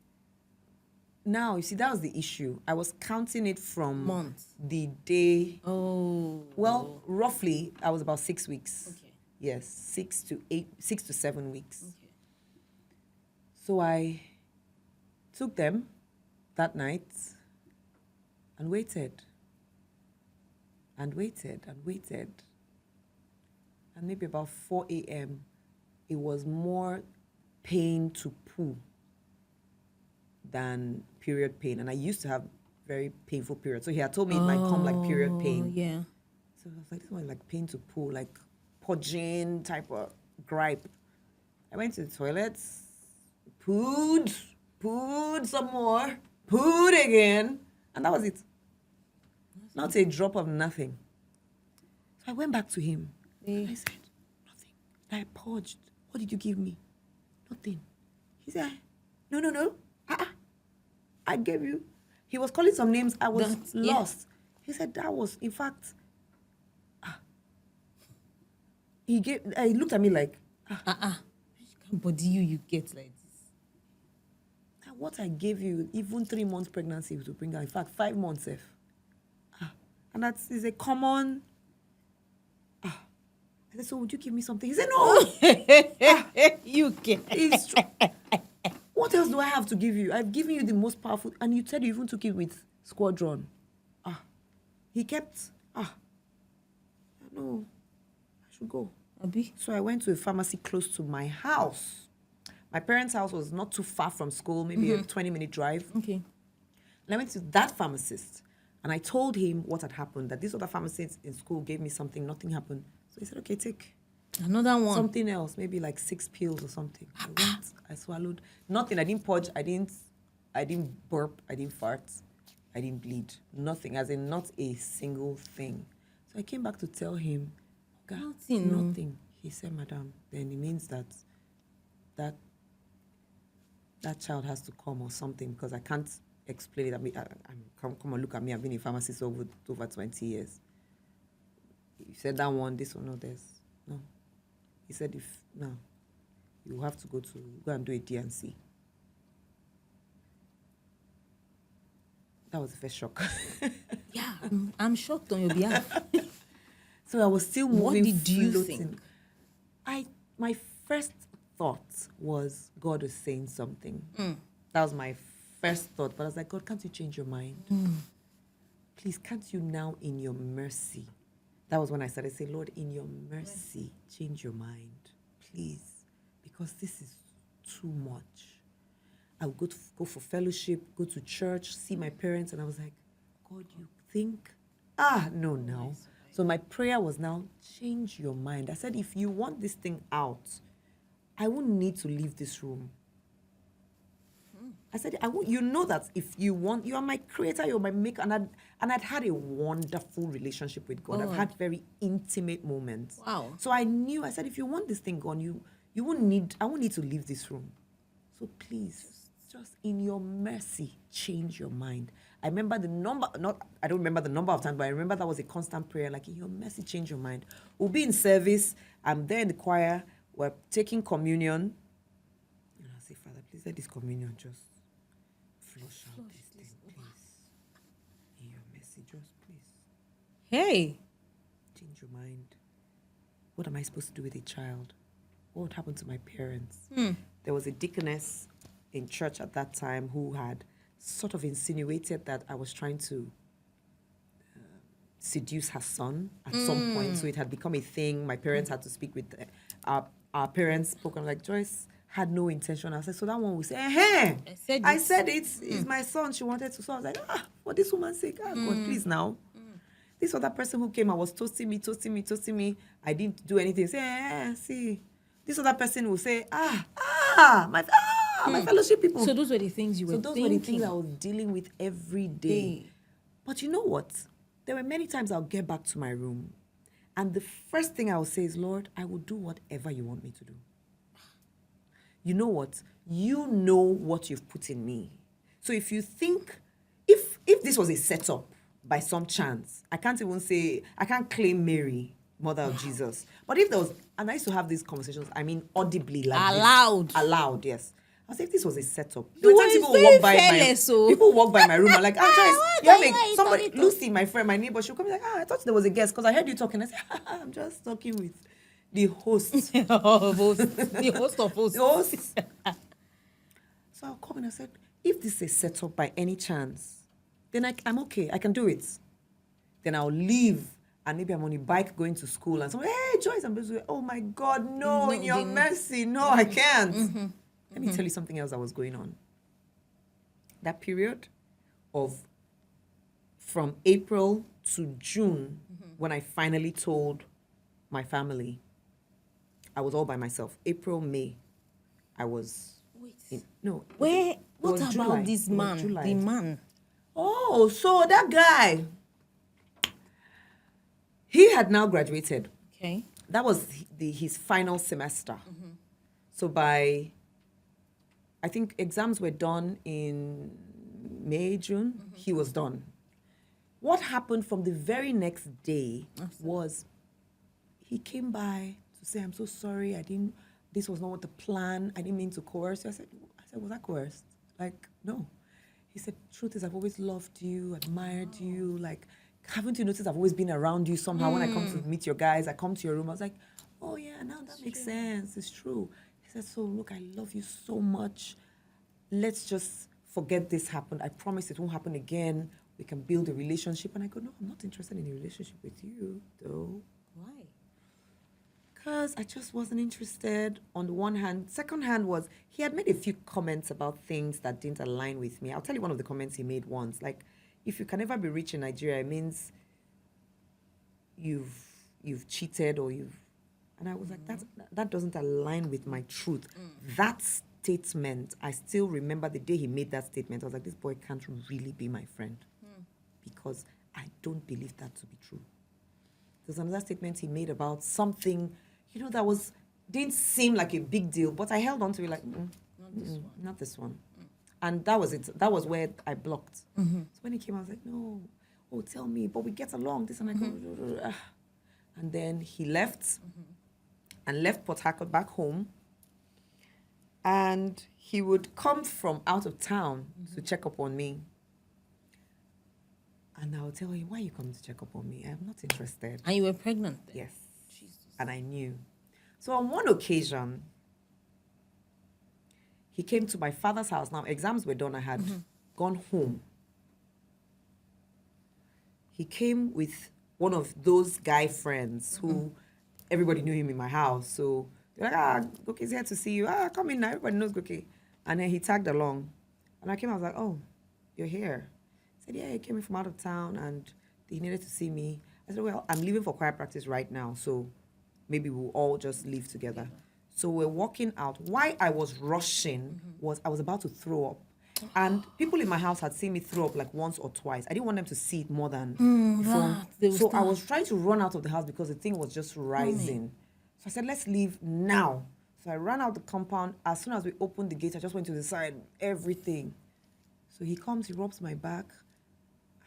S2: Now, you see, that was the issue. I was counting it from
S1: months.
S2: The day.
S1: Oh.
S2: Well, roughly, I was about 6 weeks.
S1: Okay.
S2: Yes, 6 to 7 weeks.
S1: Okay.
S2: So I took them that night and waited. And waited and waited. And maybe about 4 a.m., it was more pain to poo than period pain. And I used to have very painful periods. So he had told me it might come like period pain.
S1: Yeah.
S2: So I was like, this one like pain to poo, like purging type of gripe. I went to the toilets, pooed some more, pooed again, and that was it. Not a drop of nothing. So I went back to him. And I said, nothing. I purged. What did you give me? Nothing. He said, no. I gave you. He was calling some names. I was lost. Yeah. He said that was, in fact, he looked at me like,
S1: But do you get like this?
S2: What I gave you, even 3 months pregnancy to bring out, in fact, 5 months if. And that is a common. I said, so would you give me something? He said, no.
S1: You can.
S2: What else do I have to give you? I've given you the most powerful, and you said you even took it with Squadron. He kept. No, I should go.
S1: Abi?
S2: So I went to a pharmacy close to my house. My parents' house was not too far from school, maybe a 20-minute drive.
S1: Okay.
S2: And I went to that pharmacist, and I told him what had happened, that this other pharmacist in school gave me something, nothing happened. So he said, okay, take
S1: another one.
S2: Something else, maybe like 6 pills or something. I swallowed. Nothing. I didn't purge. I didn't burp. I didn't fart. I didn't bleed. Nothing. As in not a single thing. So I came back to tell him, nothing. He said, madam, then it means that child has to come or something, because I can't explain it. I mean, come and look at me. I've been a pharmacist over 20 years. He said that one, this one, no, there's no. He said, you have to go and do a D&C. That was the first shock.
S1: Yeah, I'm shocked on your behalf.
S2: So I was still moving.
S1: What did you think?
S2: My first thought was God was saying something. That was my first thought. But I was like, God, can't you change your mind? please, can't you now in your mercy? That was when I started saying, Lord, in your mercy, change your mind, please, because this is too much. I would go for fellowship, go to church, see my parents, and I was like, God, you think? No, now. So my prayer was now, change your mind. I said, if you want this thing out, I won't need to leave this room. I said, you know that if you want, you are my creator, you're my maker. And I'd had a wonderful relationship with God. I've had very intimate moments.
S1: Wow.
S2: So I knew, I said, if you want this thing gone, I won't need to leave this room. So please, just in your mercy, change your mind. I remember I don't remember the number of times, but I remember that was a constant prayer, like, in your mercy, change your mind. We'll be in service. I'm there in the choir. We're taking communion. And I'll say, Father, please let this communion just flush out this thing, please. In your mercy, just please.
S1: Hey.
S2: Change your mind. What am I supposed to do with a child? What would happen to my parents? There was a deaconess in church at that time who had sort of insinuated that I was trying to seduce her son at some point. So it had become a thing. My parents had to speak with our parents. Spoke. I'm like, Joyce had no intention. I said, so that one will say, I said it's my son. She wanted to. So I was like, for this woman's sake, God, please now. This other person who came, I was toasting me. I didn't do anything. Say, see. This other person will say, my fellowship people.
S1: So those were the things you were thinking.
S2: So those were the things I was dealing with every day. But you know what? There were many times I'll get back to my room, and the first thing I'll say is, Lord, I will do whatever you want me to do. You know what? You know what you've put in me. So if you think, if this was a setup by some chance, I can't claim Mary, mother of Jesus. But if there was, and I used to have these conversations, audibly, like aloud, yes. I was like, if this was a setup.
S1: You were
S2: people walk by my room and like, Joyce, Lucy, my friend, my neighbor, she'll come like, I thought there was a guest because I heard you talking. I said, I'm just talking with the host.
S1: The host of hosts.
S2: The host. So I'll come and I said, if this is a setup by any chance, then I'm okay. I can do it. Then I'll leave. And maybe I'm on a bike going to school and someone, hey, Joyce, I'm busy. Oh my God, no, in your mercy. No, I can't. Let me tell you something else that was going on. That period from April to June, when I finally told my family, I was all by myself. April, May, I was...
S1: What about July. This man? The man.
S2: Oh, so that guy... He had now graduated.
S1: Okay.
S2: That was his final semester. So by, I think exams were done in May, June. He was done. What happened from the very next day was he came by to say, I'm so sorry. This was not what the plan. I didn't mean to coerce you. I said, was I coerced? Like, no. He said, truth is, I've always loved you, admired you, like, haven't you noticed I've always been around you somehow? When I come to meet your guys, I come to your room. I was like, oh yeah, now that makes sense. It's true. He said, so look, I love you so much. Let's just forget this happened. I promise it won't happen again. We can build a relationship. And I go, no, I'm not interested in a relationship with you, though.
S1: Why?
S2: Because I just wasn't interested on the one hand. Second hand was, he had made a few comments about things that didn't align with me. I'll tell you one of the comments he made once. Like, if you can never be rich in Nigeria, it means you've cheated or you've... And I was like, that doesn't align with my truth. That statement, I still remember the day he made that statement. I was like, this boy can't really be my friend because I don't believe that to be true. There's another statement he made about something, that didn't seem like a big deal, but I held on to it like, not this one. And that was it. That was where I blocked. So when he came, I was like, no, tell me, but we get along, this and I go, and then he left and left Port Harcourt back home. And he would come from out of town to check up on me. And I would tell him, why are you coming to check up on me? I'm not interested.
S1: And you were pregnant then?
S2: Yes. Jesus. And I knew. So on one occasion, he came to my father's house. Now, exams were done. I had gone home. he came with one of those guy friends who everybody knew him in my house. So they're like, Goke's here to see you. Come in now. Everybody knows Goke. And then he tagged along. And I came, I was like, oh, you're here. He said, yeah, he came in from out of town and he needed to see me. I said, well, I'm leaving for choir practice right now, so maybe we'll all just leave together. So we're walking out. Why I was rushing was I was about to throw up. And people in my house had seen me throw up like once or twice. I didn't want them to see it more than before. So I was trying to run out of the house because the thing was just rising. So I said, let's leave now. So I ran out the compound. As soon as we opened the gate, I just went to the side, everything. So he comes, he rubs my back,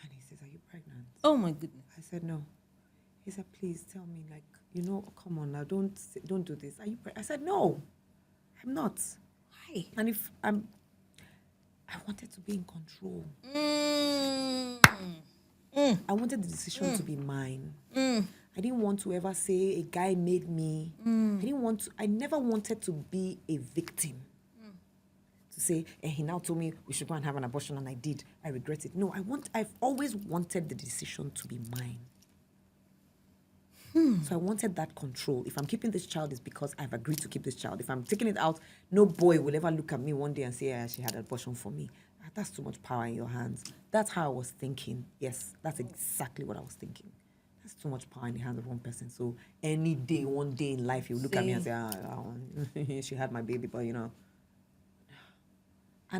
S2: and he says, are you pregnant?
S1: Oh my goodness.
S2: I said, no. He said, please tell me, like, come on now, don't do this. Are you I said, no, I'm not.
S1: Why?
S2: And if I wanted to be in control. I wanted the decision to be mine. I didn't want to ever say a guy made me. I never wanted to be a victim. To say, and he now told me we should go and have an abortion, and I did. I regret it. No, I've always wanted the decision to be mine. So I wanted that control. If I'm keeping this child, it's because I've agreed to keep this child. If I'm taking it out, no boy will ever look at me one day and say, yeah, she had an abortion for me. That's too much power in your hands. That's how I was thinking. Yes, that's exactly what I was thinking. That's too much power in the hands of one person. So any day, one day in life, you look at me and say, she had my baby, but And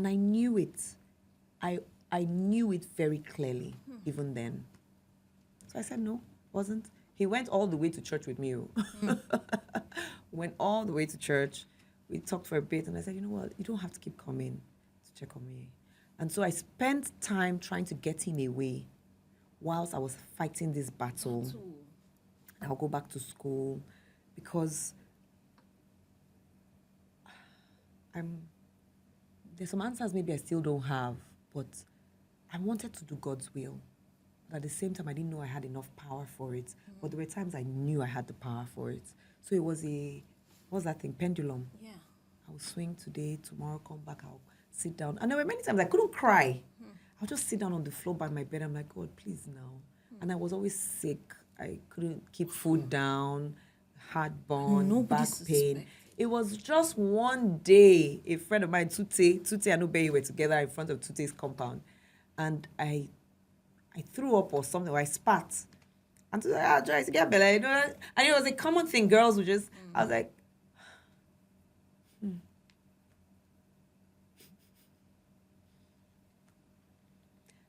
S2: I knew it. I knew it very clearly, even then. So I said, no, wasn't. He went all the way to church with me. Went all the way to church. We talked for a bit, and I said, you know what? You don't have to keep coming to check on me. And so I spent time trying to get him away whilst I was fighting this battle. I'll go back to school because there's some answers maybe I still don't have, but I wanted to do God's will. But at the same time, I didn't know I had enough power for it. But there were times I knew I had the power for it. So it was what's that thing? Pendulum. Yeah. I would swing today, tomorrow, come back, I'll sit down. And there were many times I couldn't cry. I'll just sit down on the floor by my bed. I'm like, God, please now. And I was always sick. I couldn't keep food down, heartburn, back pain. It was just one day, a friend of mine, Tute and Obey were together in front of Tute's compound. And I threw up or something, or I spat. And Tute said, Joyce, get better, And it was a common thing. Girls would just, I was like,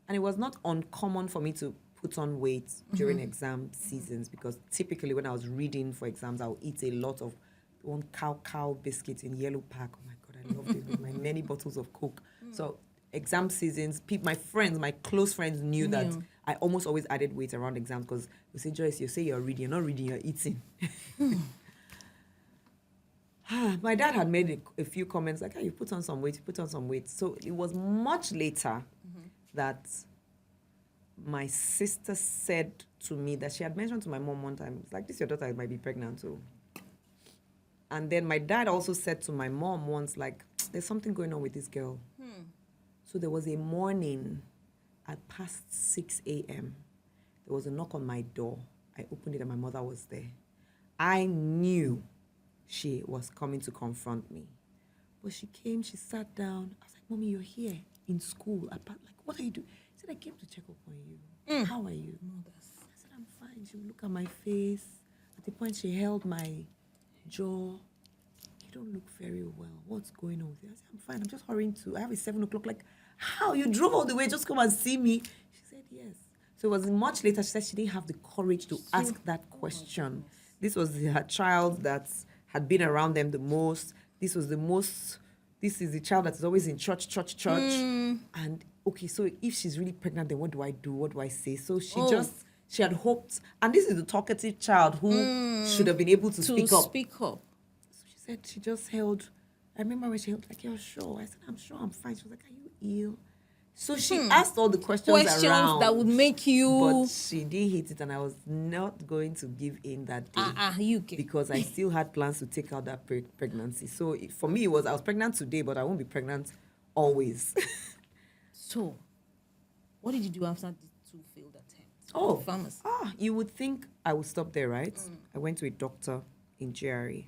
S2: And it was not uncommon for me to put on weight during exam seasons because typically when I was reading for exams, I would eat a lot of one cow biscuit in yellow pack. Oh my God, I loved it with my many bottles of Coke. So exam seasons, my friends, my close friends knew that I almost always added weight around exams because you say, Joyce, you say you're reading, you're not reading, you're eating. My dad had made a few comments like, hey, you put on some weight. So it was much later that my sister said to me that she had mentioned to my mom one time, it's like, this your daughter might be pregnant too. And then my dad also said to my mom once, like, there's something going on with this girl. So there was a morning at past 6 a.m. There was a knock on my door. I opened it and my mother was there. I knew she was coming to confront me. But she came, she sat down. I was like, Mommy, you're here in school. Like, what are you doing? She said, I came to check up on you. How are you? I said, I'm fine. She would look at my face. At the point, she held my jaw. You don't look very well. What's going on with you? I said, I'm fine. I'm just hurrying I have a 7 o'clock. Like, how? You drove all the way just come and see me? She said, yes. So it was much later. She said she didn't have the courage to ask that question. This was her child that had been around them the most. This is the child that is always in church. And okay, so if she's really pregnant, then what do I do? What do I say? So she had hoped, and this is the talkative child who should have been able to speak up. So she said she just held, I remember when she held, like, you're sure? I said, I'm sure, I'm fine. She was like, are you ill? So she asked all the questions around.
S1: That would make you...
S2: But she did hit it, and I was not going to give in that day. Because I still had plans to take out that pregnancy. So for me, I was pregnant today, but I won't be pregnant always.
S1: So, what did you do after the 2 failed attempts?
S2: Oh,
S1: pharmacy.
S2: You would think I would stop there, right? I went to a doctor in GRA.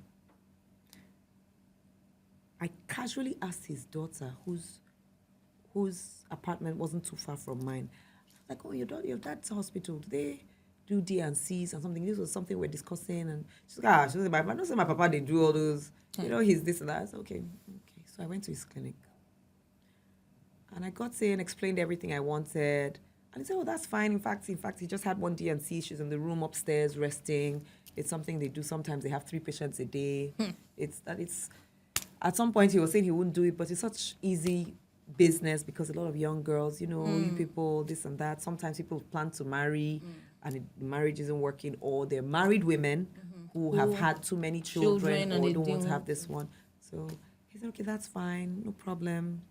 S2: I casually asked his daughter, whose apartment wasn't too far from mine. Like, oh, your dad's hospital, do they do D&Cs and something? This was something we're discussing. And she's like, she was like, I don't say my papa, they do all those, he's this and that. I said, okay. So I went to his clinic. And I got in, explained everything I wanted. And he said, oh, that's fine. In fact, he just had one D&C. She's in the room upstairs resting. It's something they do sometimes. They have 3 patients a day. It's at some point he was saying he wouldn't do it, but it's such easy business because a lot of young girls, you people, this and that. Sometimes people plan to marry and marriage isn't working, or they're married women who have had too many children or don't want to have this one. So he said, okay, that's fine, no problem.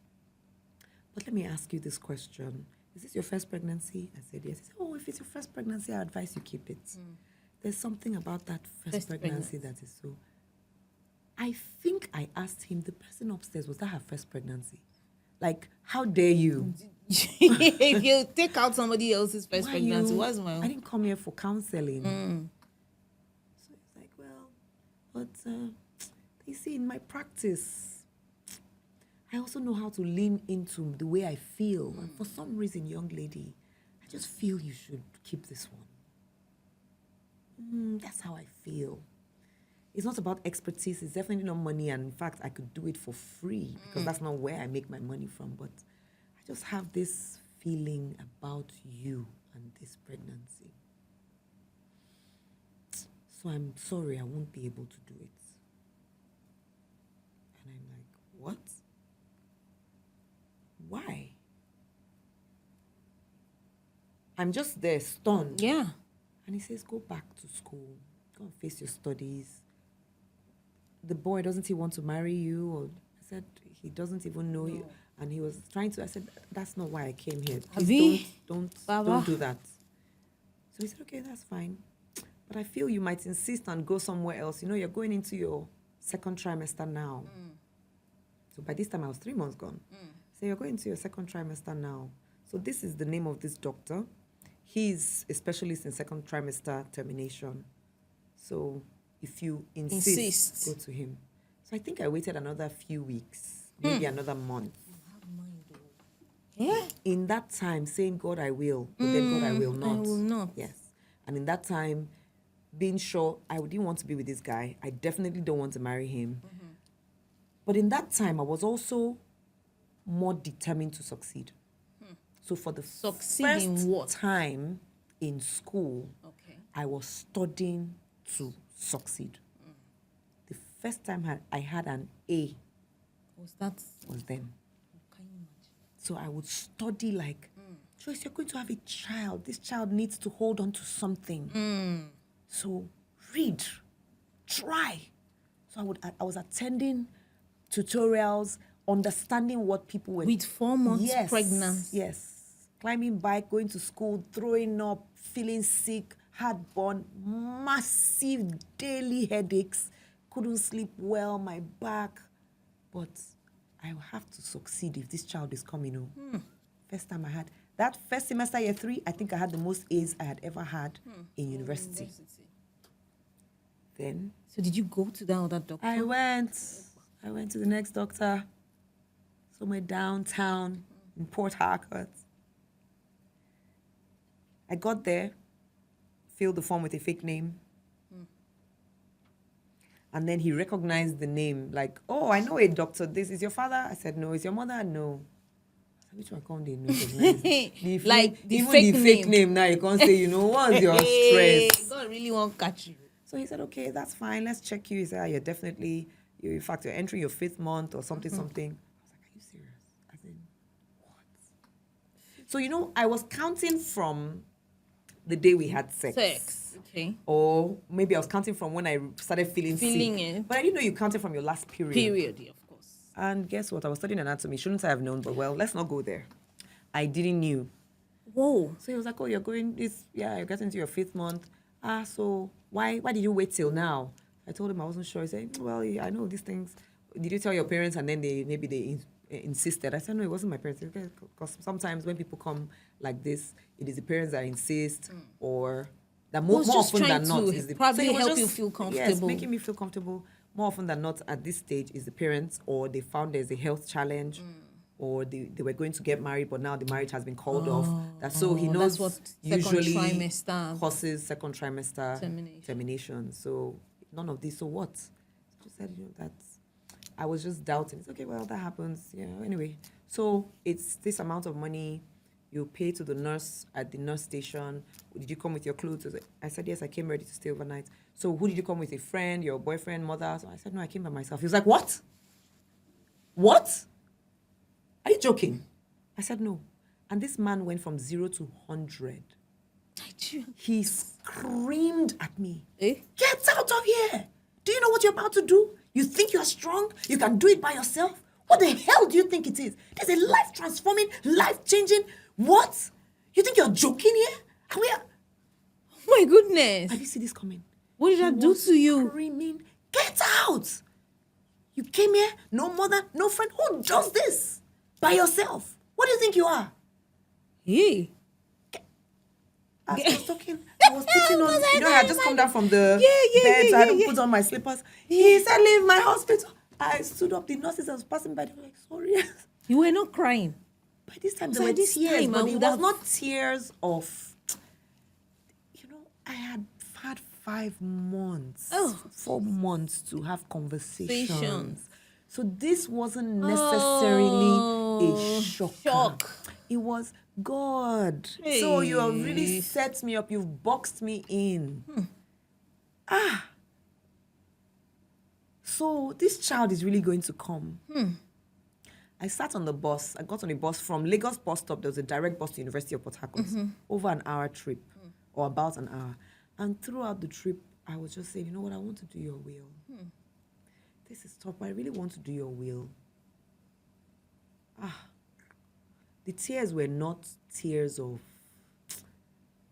S2: But let me ask you this question. Is this your first pregnancy? I said, yes. He said, oh, if it's your first pregnancy, I advise you keep it. There's something about that first pregnancy that is so... I think I asked him, the person upstairs, was that her first pregnancy? Like, how dare you?
S1: If you take out somebody else's first pregnancy, what's my own?
S2: I didn't come here for counseling. So he's like, well, but you see, in my practice, I also know how to lean into the way I feel. And for some reason, young lady, I just feel you should keep this one. That's how I feel. It's not about expertise. It's definitely not money. And in fact, I could do it for free because that's not where I make my money from. But I just have this feeling about you and this pregnancy. So I'm sorry, I won't be able to do it. And I'm like, what? Why? I'm just there, stunned.
S1: Yeah.
S2: And he says, go back to school. Go and face your studies. The boy, doesn't he want to marry you? Or I said, he doesn't even know you. And he was trying to, I said, that's not why I came here. Please don't do that. So he said, okay, that's fine. But I feel you might insist and go somewhere else. You're going into your second trimester now. So by this time, I was 3 months gone. So you're going into your second trimester now. So this is the name of this doctor. He's a specialist in second trimester termination. So if you insist, go to him. So I think I waited another few weeks, maybe another month.
S1: Yeah.
S2: In that time, saying, God, I will, but then God, I will not.
S1: I will not.
S2: Yes. And in that time, being sure I didn't want to be with this guy. I definitely don't want to marry him. But in that time, I was also more determined to succeed. So for the first time in school, I was studying to succeed. The first time I had an A was then.
S1: Can you imagine?
S2: So I would study like, Joyce, you're going to have a child. This child needs to hold on to something. So read, try. So I was attending tutorials, understanding what people were...
S1: With 4 months pregnancy.
S2: Yes. Climbing bike, going to school, throwing up, feeling sick, heartburn, massive daily headaches, couldn't sleep well, my back. But I have to succeed if this child is coming. First time I had... That first semester, year 3, I think I had the most A's I had ever had in university. Then...
S1: So did you go to that other doctor?
S2: I went to the next doctor, somewhere downtown in Port Harcourt. I got there, filled the form with a fake name. And then he recognized the name, like, oh, I know a doctor. This is your father? I said, no. Is your mother? No. I said, which one can't they recognize? The fake name now, you can't say, what's your stress?
S1: God really won't catch you.
S2: So he said, okay, that's fine. Let's check you. He said, you're definitely, in fact, you're entering your 5th month or something. I was like, are you serious? I said, what? So, I was counting from the day we had sex.
S1: Okay.
S2: Or maybe I was counting from when I started feeling sick.
S1: It.
S2: But I didn't know you counted from your last period.
S1: Yeah, of course.
S2: And guess what? I was studying anatomy. Shouldn't I have known? But well, let's not go there. I didn't know.
S1: Whoa.
S2: So he was like, oh, you're getting into your 5th month. So why did you wait till now? I told him I wasn't sure. He said, well, I know these things. did you tell your parents? And then maybe they insisted. I said, no, it wasn't my parents. Because sometimes when people come like this, it is the parents that insist, or that more often than not is the
S1: probably help you feel comfortable.
S2: Yes, making me feel comfortable. More often than not at this stage is the parents, or they found there's a health challenge, or they were going to get married, but now the marriage has been called off. So he knows
S1: that's what
S2: usually
S1: trimester
S2: causes second trimester termination. So none of this. So what? She said, that's. I was just doubting. It's okay. Well, that happens. Anyway, so it's this amount of money you pay to the nurse at the nurse station. Did you come with your clothes? I said, yes, I came ready to stay overnight. So who did you come with? A friend, your boyfriend, mother? So I said, no, I came by myself. He was like, what? What? Are you joking? I said, no. And this man went from 0 to 100. He screamed at me. Get out of here. Do you know what you're about to do? You think you're strong? You can do it by yourself? What the hell do you think it is? There's a life-transforming, life-changing... What? You think you're joking here?
S1: Oh my goodness.
S2: Have you seen this coming?
S1: What did I do to you?
S2: Screaming, get out! You came here, no mother, no friend. Who does this? By yourself. What do you think you are?
S1: Hey.
S2: I was talking, I was putting on, I had just come down from the bed, so I had to put on my slippers. He said, leave my hospital. I stood up, the nurses I was passing by, they were like, sorry.
S1: You were not crying?
S2: By this time, there were tears, but it was not tears of, I had 5 months, 4 months to have conversations. So this wasn't necessarily a shock. It was, God. Hey. So you have really set me up. You've boxed me in. So this child is really going to come. I sat on the bus. I got on a bus from Lagos bus stop. There was a direct bus to University of Port Harcourt. Over an hour trip, or about an hour. And throughout the trip, I was just saying, you know what, I want to do your will. This is tough, but I really want to do your will. The tears were not tears of,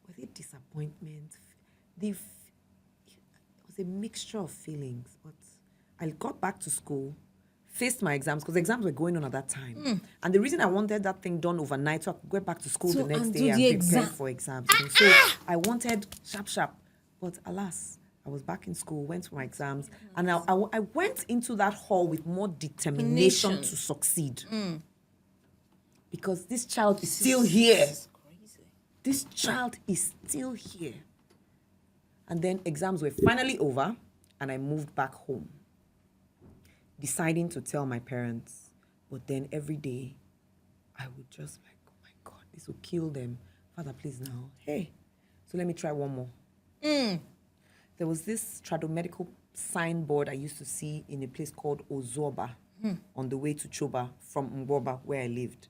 S2: was it disappointment? It was a mixture of feelings, but I got back to school, faced my exams, because exams were going on at that time. And the reason I wanted that thing done overnight, so I could go back to school the next day and prepare for exams. And so I wanted sharp. But alas, I was back in school, went for my exams, and I went into that hall with more determination to succeed. Because this child is still here. This child is still here. And then exams were finally over, and I moved back home, deciding to tell my parents. But then every day, I would just like, oh my God, this will kill them. Father, please now. Hey, so let me try one more. There was this tradomedical signboard I used to see in a place called Ozoba on the way to Choba from Mboba, where I lived.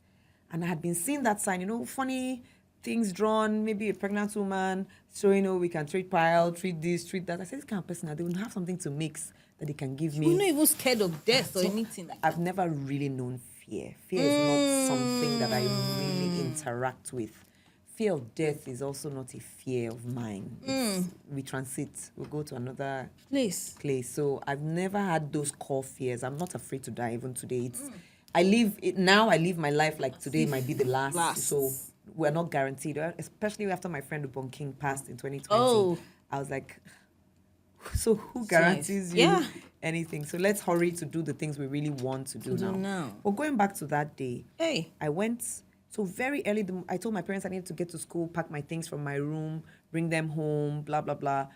S2: And I had been seeing that sign, funny things drawn, maybe a pregnant woman showing, we can treat pile, treat this, treat that. I said, this kind of person, they will have something to mix that they can give me.
S1: You're not even scared of death or anything.
S2: I've never really known fear. Fear is not something that I really interact with. Fear of death is also not a fear of mine. We transit. We'll go to another place. So I've never had those core fears. I'm not afraid to die even today. I live my life like today might be the last. So we're not guaranteed, especially after my friend Ubon King passed in 2020. I was like, so who guarantees you anything? So let's hurry to do the things we really want to do now. But going back to that day, I went... So very early, I told my parents I needed to get to school, pack my things from my room, bring them home, blah, blah, blah.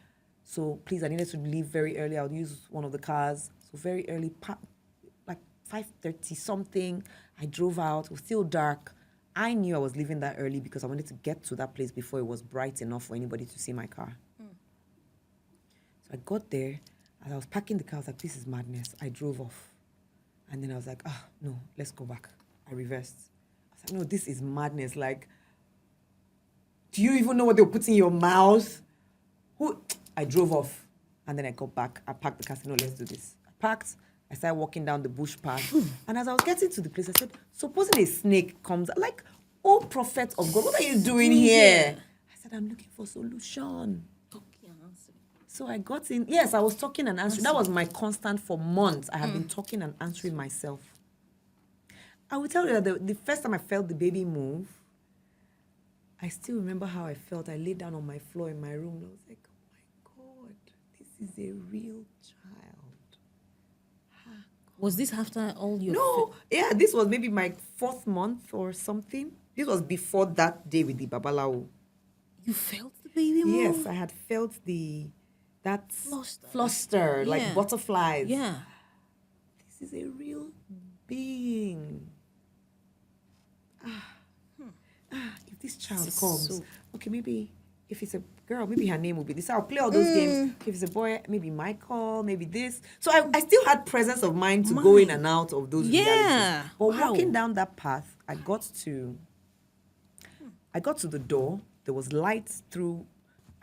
S2: So please, I needed to leave very early. I would use one of the cars. So very early, like 5:30 something, I drove out. It was still dark. I knew I was leaving that early because I wanted to get to that place before it was bright enough for anybody to see my car. So I got there. As I was packing the car, I was like, this is madness. I drove off. And then I was like, no, let's go back. I reversed. No, this is madness. Like, do you even know what they were putting in your mouth? I drove off. And then I got back. I packed the car. I said, no, let's do this. I packed. I started walking down the bush path. And as I was getting to the place, I said, supposing a snake comes, like, oh, prophet of God, what are you doing here? I said, I'm looking for solution. So I got in. Yes, I was talking and answering. That was my constant for months. I have been talking and answering myself. I will tell you that the first time I felt the baby move, I still remember how I felt. I lay down on my floor in my room. And I was like, oh my God, this is a real child.
S1: Was this after all your...
S2: No, yeah, this was maybe my 4th month or something. This was before that day with the babalawo.
S1: You felt the baby move?
S2: Yes, I had felt that fluster, like butterflies.
S1: Yeah.
S2: This is a real being. If this child comes, okay, maybe if it's a girl, maybe her name will be this. I'll play all those games. If it's a boy, maybe Michael, maybe this. So I still had presence of mind to go in and out of those realities. But walking down that path, I got to the door. There was light through.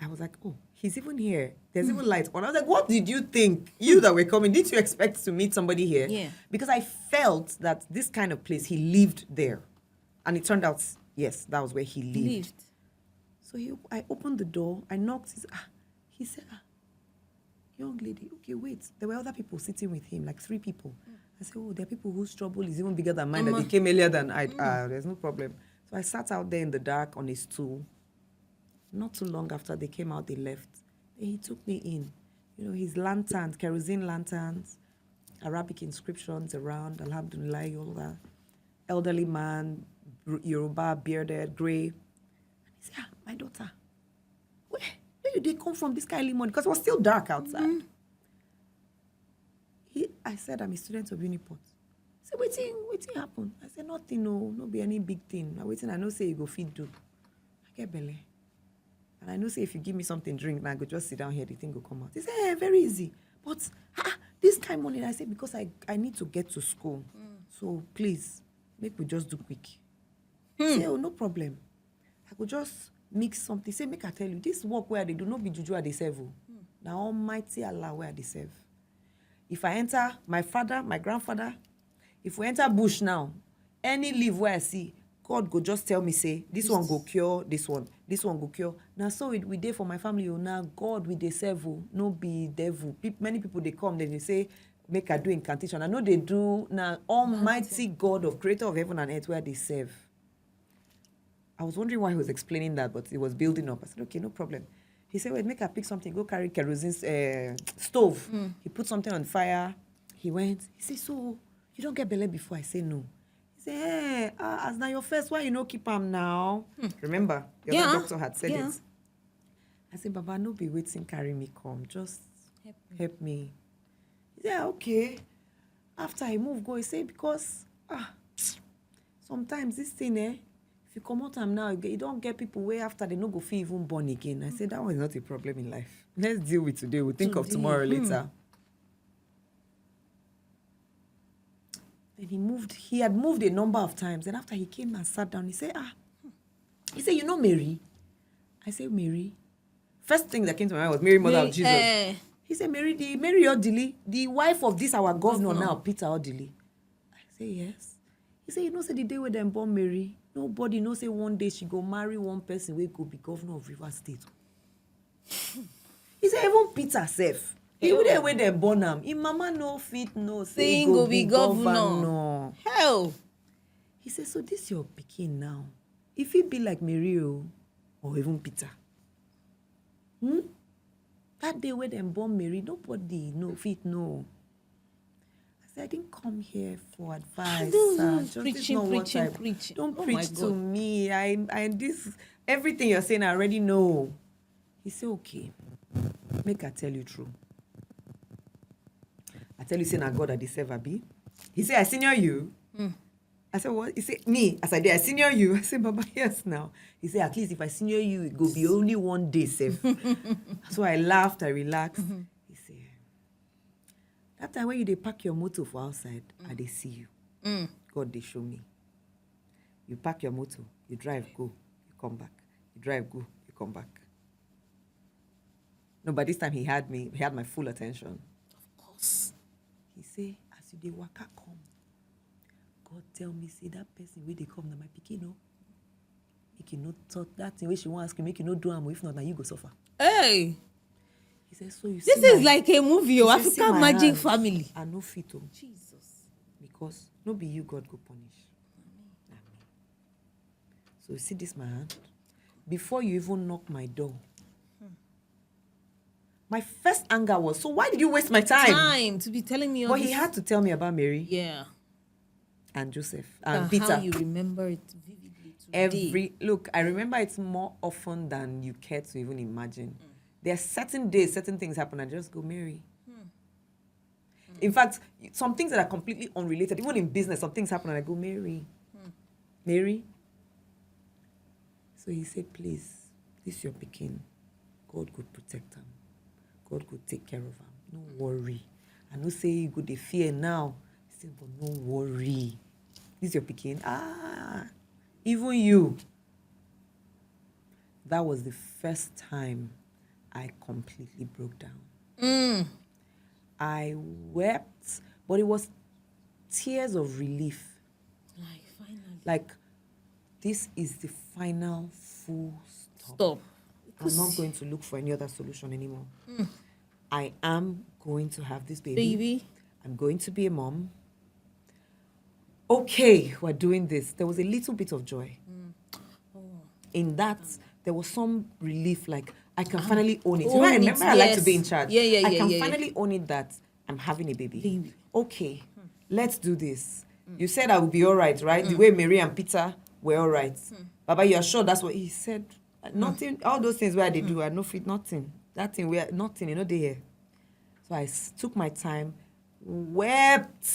S2: I was like, oh, he's even here. There's even light on. I was like, what did you think? You that were coming, did you expect to meet somebody here?
S1: Yeah.
S2: Because I felt that this kind of place, he lived there. And it turned out, yes, that was where he lived. So I opened the door. I knocked. He said, young lady, okay, wait. There were other people sitting with him, like 3 people. I said, oh, there are people whose trouble is even bigger than mine, that they came earlier than I. There's no problem. So I sat out there in the dark on a stool. Not too long after they came out, they left. Then he took me in. You know, his lanterns, kerosene lanterns, Arabic inscriptions around, alhamdulillah, all that. Elderly man, Yoruba, bearded, grey. And he said, my daughter, where did they come from this kind of morning? Because it was still dark outside. I said, I'm a student of Uniport. He said, waiting happen. I said, nothing, no be any big thing. I know say you go feed do. I get belly. And I know say if you give me something drink, now I go just sit down here, the thing will come out. He said, very easy. But this kind of morning, I said, because I need to get to school. So please, make we just do quick. He said, oh, no problem. I could just mix something. Say, make I tell you, this work where they do not be juju at the serve. Now Almighty Allah where they serve. If I enter my father, my grandfather, if we enter bush now, any leaf where I see, God go just tell me, say, this one go cure, this one go cure. Now, so we dey for my family, now God with the serve, no be devil. Many people, they come, then they say, make I do incantation. I know they do, now Almighty God of creator of heaven and earth where they serve. I was wondering why he was explaining that, but it was building up. I said, okay, no problem. He said, wait, make I pick something, go carry kerosene stove. He put something on fire. He went. He said, so you don't get belly before? I say, no. He said, hey, as now your first, why you no keep him now? Remember, the other doctor had said it. I said, Baba, no be waiting, carry me come. Just help me. He said, okay. After I move, go. He said, because sometimes this thing, if you come out now, you don't get people way after they no go feel even born again. I said, that one is not a problem in life. Let's deal with today. We'll think of tomorrow later. Then he had moved a number of times. And after he came and sat down, he said, He said, you know Mary? I said, Mary? First thing that came to my mind was Mary, mother of Jesus. He said, Mary Odili, the wife of this our governor now, Peter Odili. I said, yes. He said, you know, say the day when them born Mary, nobody knows say one day she go marry one person we go be governor of Rivers State. He said, even Peter self. Even the way they born him, his mama no fit no say he go be governor.
S1: Hell.
S2: He said, so this your pikin now. If he be like Mary or even Peter. That day when them born Mary, nobody no fit no. I said, I didn't come here for advice. Preaching. Don't preach to me. I this everything you're saying I already know. He said, okay, make I tell you true. I tell you, say, now God I deserve Abi. He said, I senior you. I said, what? He said, me. As I did, I senior you. I said, Baba, yes, now. He said, at least if I senior you, it go be only one day safe. So I laughed, I relaxed. He said, that time when you pack your motor for outside, I they see you. God, they show me. You pack your motor, you drive, go, you come back. You drive, go, you come back. No, but this time he had my full attention.
S1: Of course.
S2: He say, as you dey waka come, God tell me, say that person where they come, na my pikin, no. Make you no talk that thing where she want ask you, make you no do am, if not, now you go suffer.
S1: Hey.
S2: He said, so you
S1: This
S2: see
S1: is like a movie,
S2: he said, "See
S1: African
S2: my
S1: Magic
S2: hands?
S1: Family.
S2: I no fit o,
S1: Jesus.
S2: because no be you God go punish. Na me. So you see this my hand? Before you even knock my door, my first anger was, so why did you waste my time?
S1: To be telling me all
S2: But
S1: this.
S2: he had to tell me about Mary
S1: Yeah.
S2: and Joseph and
S1: How
S2: Peter.
S1: you remember it vividly today.
S2: Look, I remember it more often than you care to even imagine. There are certain days, certain things happen, and I just go, Mary. In fact, some things that are completely unrelated, even in business, some things happen, and I go, Mary. Mary. So he said, please, this is your pikin. God could protect him. God could take care of him. No worry. I know say you go dey fear now. He said, but no worry. This is your pikin. Even you. That was the first time I completely broke down. I wept, but it was tears of relief.
S1: Like, finally.
S2: Like, this is the final full stop.
S1: Stop.
S2: I'm not going to look for any other solution anymore. I am going to have this baby. I'm going to be a mom. Okay, we're doing this. There was a little bit of joy. In that, there was some relief, like, I can finally own it.
S1: Own
S2: I remember I like to
S1: yes.
S2: be in charge.
S1: Yeah,
S2: I can
S1: yeah.
S2: finally own it that I'm having a baby. Okay, let's do this. You said I would be all right? The way Mary and Peter were all right. Baba, you are sure that's what he said? Nothing, all those things where they do, I no fit nothing. That thing where nothing, you know, they here. So I took my time, wept.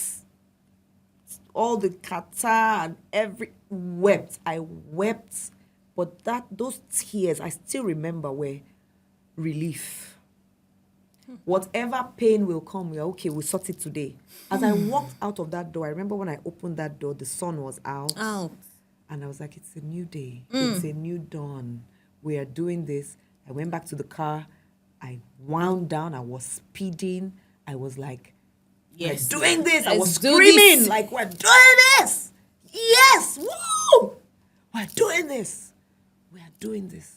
S2: All the kata and wept. I wept. But those tears, I still remember, were relief. Whatever pain will come, we're okay, we'll sort it today. As I walked out of that door, I remember when I opened that door, the sun was out. And I was like, it's a new day. It's a new dawn. We are doing this. I went back to the car. I wound down. I was speeding. I was like,
S1: yes,
S2: we're doing this. I was
S1: Let's do
S2: screaming,
S1: this.
S2: like, we're doing this. Yes. Woo! We're doing this. We are doing this.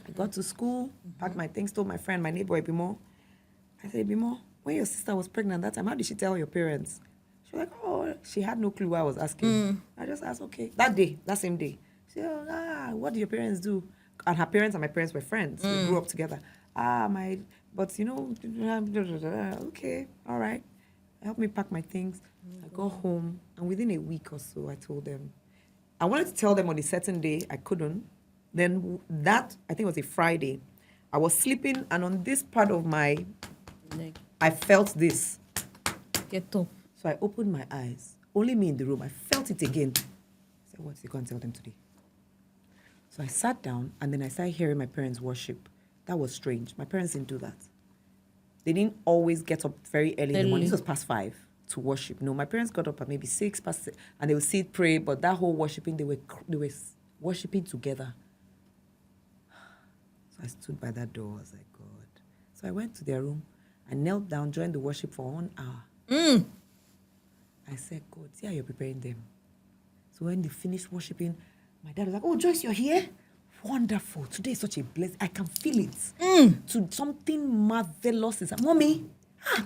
S2: I got to school, packed my things, told my friend, my neighbor, Ebimo. I said, Ebimo, when your sister was pregnant that time, how did she tell your parents? She was like, oh, she had no clue why I was asking. I just asked, okay. That same day. She said, what did your parents do? And her parents and my parents were friends. We grew up together. But you know, okay, all right. Help me pack my things. I got home, and within a week or so, I told them. I wanted to tell them on a certain day, I couldn't. Then that, I think it was a Friday, I was sleeping, and on this part of my neck, I felt this.
S1: Get up.
S2: So I opened my eyes. Only me in the room. I felt it again. I said, what's he going to tell them today? So I sat down, and then I started hearing my parents worship. That was strange. My parents didn't do that. They didn't always get up very early in the morning. This was past 5 to worship. No, my parents got up at maybe 6 past 6, and they would sit, pray, but that whole worshiping, they were worshiping together. So I stood by that door. I was like, God. So I went to their room. I knelt down, joined the worship for 1 hour. I said, God, see how you're preparing them. So when they finished worshiping, my dad was like, oh, Joyce, you're here? Wonderful. Today is such a blessing. I can feel it. To something marvelous inside. Mommy,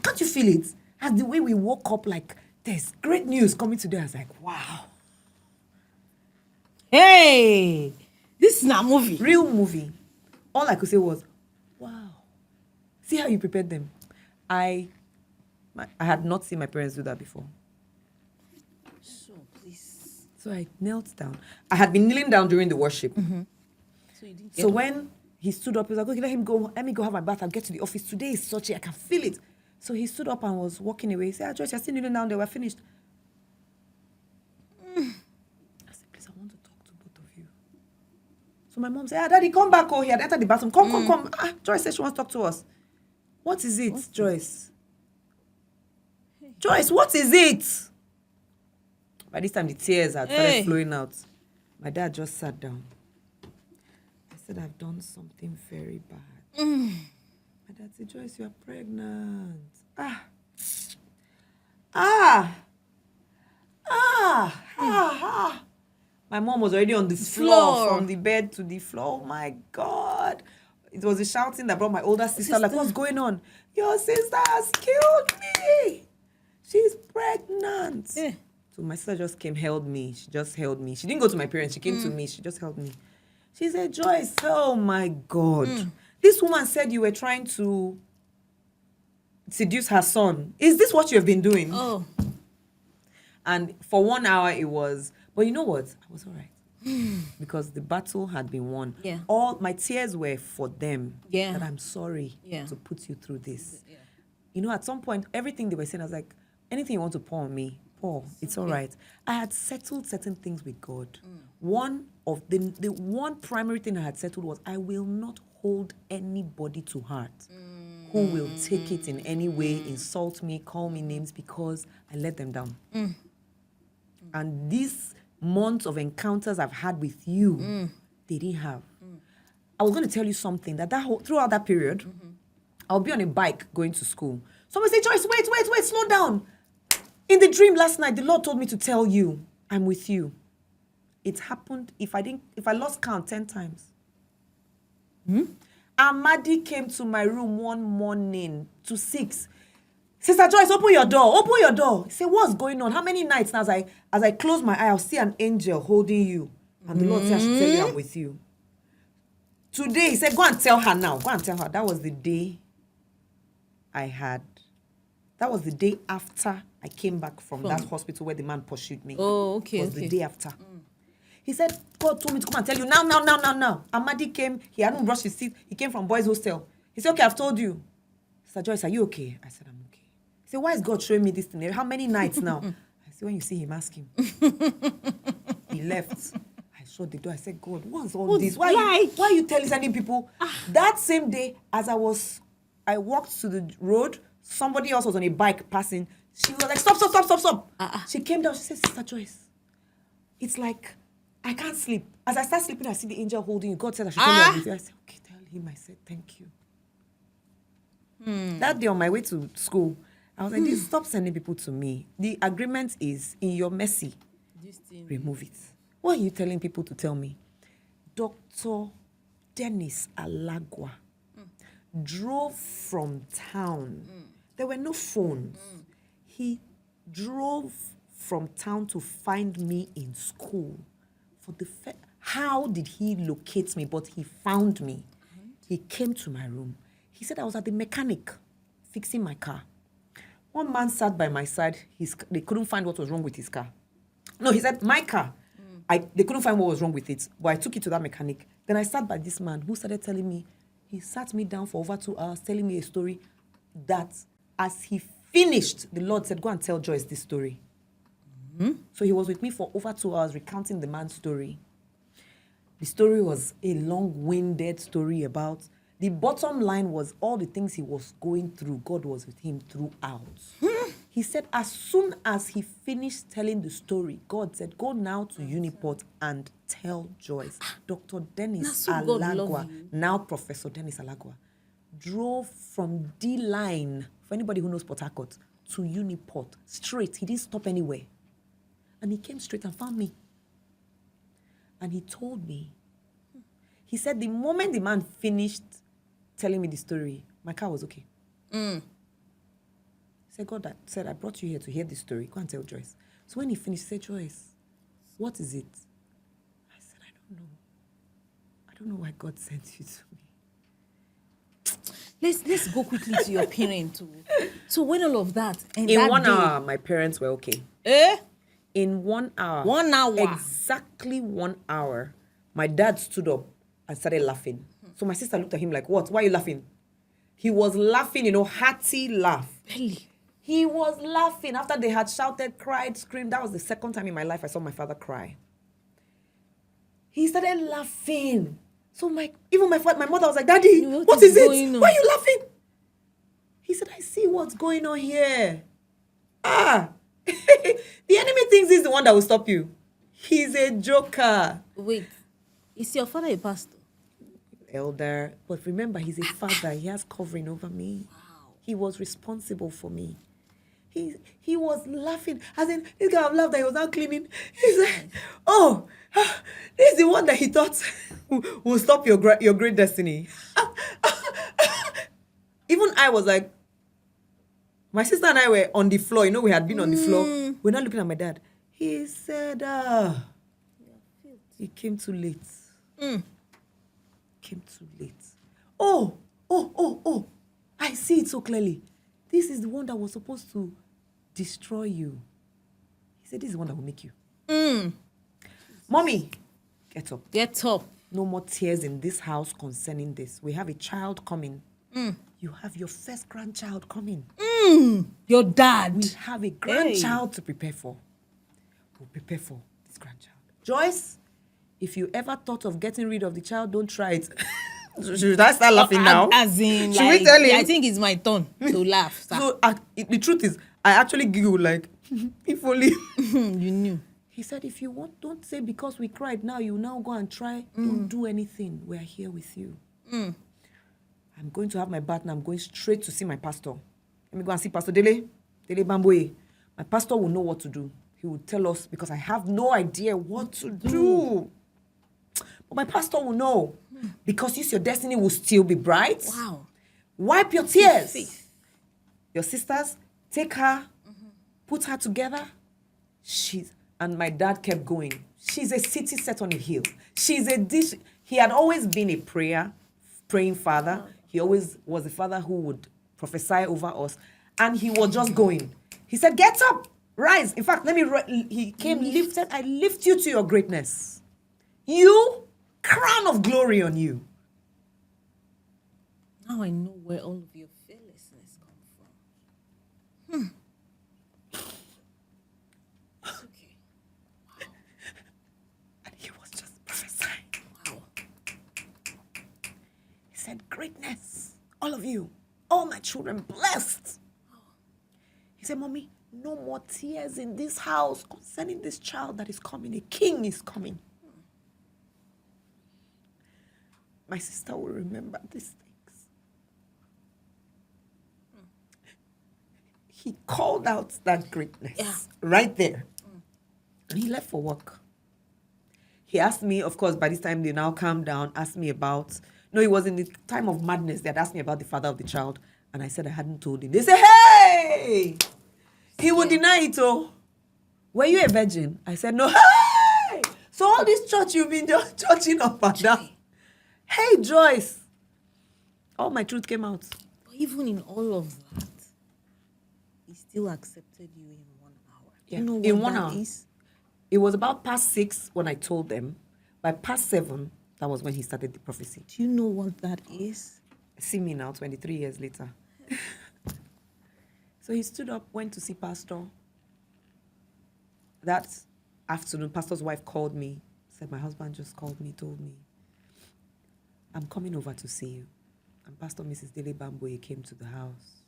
S2: can't you feel it? As the way we woke up, like, there's great news coming today. I was like, wow.
S1: Hey, this is not a movie.
S2: Real movie. All I could say was, wow. See how you prepared them. I had not seen my parents do that before.
S1: So, please.
S2: So I knelt down. I had been kneeling down during the worship. So when he stood up, he was like, okay, let me go have my bath. I'll get to the office. Today is such I can feel it. So he stood up and was walking away. He said, Joyce, you're still kneeling down there. We're finished. I said, please, I want to talk to both of you. So my mom said, Daddy, come back. Oh, he had entered the bathroom. Come. Joyce said she wants to talk to us. What is it, Joyce? Joyce, what is it? By this time, the tears had started flowing out. My dad just sat down. I said, I've done something very bad. My dad said, Joyce, you are pregnant. My mom was already on the floor, from the bed to the floor. Oh, my God. it was the shouting that brought my older sister. Like, what's going on? Your sister has killed me. She's pregnant.
S1: Yeah.
S2: So my sister just came, held me. She just held me. She didn't go to my parents. She came to me. She just held me. She said, Joyce, oh my God. This woman said you were trying to seduce her son. Is this what you have been doing?
S1: Oh.
S2: And for 1 hour it was, but you know what? I was all right. Because the battle had been won.
S1: Yeah.
S2: All my tears were for them.
S1: Yeah.
S2: That I'm sorry to put you through this.
S1: Yeah.
S2: You know, at some point, everything they were saying, I was like, anything you want to pour on me, pour. It's all right. I had settled certain things with God. One of the one primary thing I had settled was I will not hold anybody to heart who will take it in any way, insult me, call me names, because I let them down. And these months of encounters I've had with you, they didn't have. I was going to tell you something, throughout that period, I'll be on a bike going to school. Somebody say, Joyce, wait, slow down. In the dream last night, the Lord told me to tell you, I'm with you. It happened, if I lost count 10 times. Amadi came to my room one morning to 6. Sister Joyce, open your door. He said, what's going on? How many nights now as I close my eye, I'll see an angel holding you. And the Lord said, I should tell you I'm with you. Today, he said, go and tell her now. Go and tell her. That was the day that was the day after I came back from that hospital where the man pursued me.
S1: Oh, okay.
S2: It was the day after. He said, God told me to come and tell you now. Amadi came. He hadn't brushed his teeth. He came from boys' hostel. He said, okay, I've told you. Sister Joyce, are you okay? I said, I'm okay. He said, why is God showing me this thing? How many nights now? I said, when you see him, ask him. He left. I shut the door. I said, God, what's all this? Why are you sending people? That same day, as I walked to the road, somebody else was on a bike passing. She was like, stop. She came down. She said, Sister Joyce, it's like, I can't sleep. As I start sleeping, I see the angel holding you. God said I should tell you I'm with you. I said, okay, tell him. I said, thank you. That day on my way to school, I was like, stop sending people to me. The agreement is, in your mercy, remove it. What are you telling people to tell me? Dr. Dennis Alagwa drove from town. There were no phones. He drove from town to find me in school. How did he locate me? But he found me. He came to my room. He said I was at the mechanic fixing my car. One man sat by my side. They couldn't find what was wrong with his car. No, he said, my car. They couldn't find what was wrong with it. But I took it to that mechanic. Then I sat by this man who started telling me, he sat me down for over 2 hours telling me a story that as he finished, the Lord said, go and tell Joyce this story. So he was with me for over 2 hours recounting the man's story. The story was a long-winded story about, the bottom line was all the things he was going through, God was with him throughout. He said as soon as he finished telling the story, God said, go now to Uniport and tell Joyce. Dr. Dennis Alagwa, now Professor Dennis Alagwa, drove from D-Line, for anybody who knows Port Harcourt, to Uniport, straight. He didn't stop anywhere. And he came straight and found me. And he told me, he said the moment the man finished telling me the story, my car was okay. He said, God said, I brought you here to hear this story. Go and tell Joyce. So when he finished, he said, Joyce, what is it? I said, I don't know. I don't know why God sent you to me.
S1: Let's go quickly to your parents. So when all of that, and
S2: in
S1: that
S2: 1
S1: day,
S2: hour, my parents were okay. In 1 hour.
S1: 1 hour.
S2: Exactly 1 hour. My dad stood up and started laughing. So my sister looked at him like, what? Why are you laughing? He was laughing, hearty laugh.
S1: Really?
S2: He was laughing after they had shouted, cried, screamed. That was the second time in my life I saw my father cry. He started laughing. So my mother was like, Daddy, what is it? Why are you laughing? He said, I see what's going on here. The enemy thinks he's the one that will stop you. He's a joker.
S1: Wait, is your father a pastor?
S2: Elder. But remember, he's a father. He has covering over me. Wow. He was responsible for me. He was laughing. As in, this guy laughed that he was not cleaning. He's like, This is the one that he thought will stop your great destiny. Even I was like, my sister and I were on the floor. You know, we had been on the floor. We're not looking at my dad. He said, he came too late. Came too late. Oh, I see it so clearly. This is the one that was supposed to destroy you. He said, this is the one that will make you. Mommy, get up.
S1: Get up.
S2: No more tears in this house concerning this. We have a child coming. You have your first grandchild coming.
S1: Your dad.
S2: We have a grandchild to prepare for. We'll prepare for this grandchild. Joyce, if you ever thought of getting rid of the child, don't try it. Should I start laughing now?
S1: As in,
S2: Should
S1: like,
S2: we tell him?
S1: I think it's my turn to laugh. Sir.
S2: So the truth is, I actually giggled like, if only.
S1: You knew.
S2: He said, if you want, don't say because we cried now, you now go and try. Don't do anything. We're here with you. I'm going to have my bath and I'm going straight to see my pastor. Let me go and see Pastor Dele Bamboye. My pastor will know what to do. He will tell us because I have no idea what to do. But my pastor will know because your destiny will still be bright.
S1: Wow.
S2: Wipe your tears.
S1: Faith.
S2: Your sisters, take her, put her together. And my dad kept going. She's a city set on a hill. She's a dish. He had always been a praying father. He always was a father who would prophesy over us. And he was just going. He said, get up, rise. In fact, he came lifted. I lift you to your greatness. You, crown of glory on you.
S1: Now I know where all of your fearlessness come from. It's okay. Wow.
S2: And he was just prophesying.
S1: Wow.
S2: He said, greatness, all of you, all my children blessed. He said, Mommy, no more tears in this house concerning this child that is coming. A king is coming. My sister will remember these things. He called out that greatness right there. And he left for work. He asked me, of course, by this time they now calmed down, asked me about, no, it was in the time of madness. They had asked me about the father of the child. And I said I hadn't told him. They said, hey! He would deny it, oh. Were you a virgin? I said, no. Hey! So all this church you've been just churching up and down. Hey, Joyce. All my truth came out.
S1: But even in all of that, he still accepted you in 1 hour.
S2: Yeah.
S1: You know what
S2: in 1
S1: that
S2: hour.
S1: is?
S2: It was about past 6 when I told them. By past 7, that was when he started the prophecy.
S1: Do you know what that is?
S2: See me now, 23 years later. So he stood up, went to see Pastor. That afternoon, Pastor's wife called me, said, my husband just called me, told me, I'm coming over to see you. And Pastor Mrs. Dele Bamboye came to the house.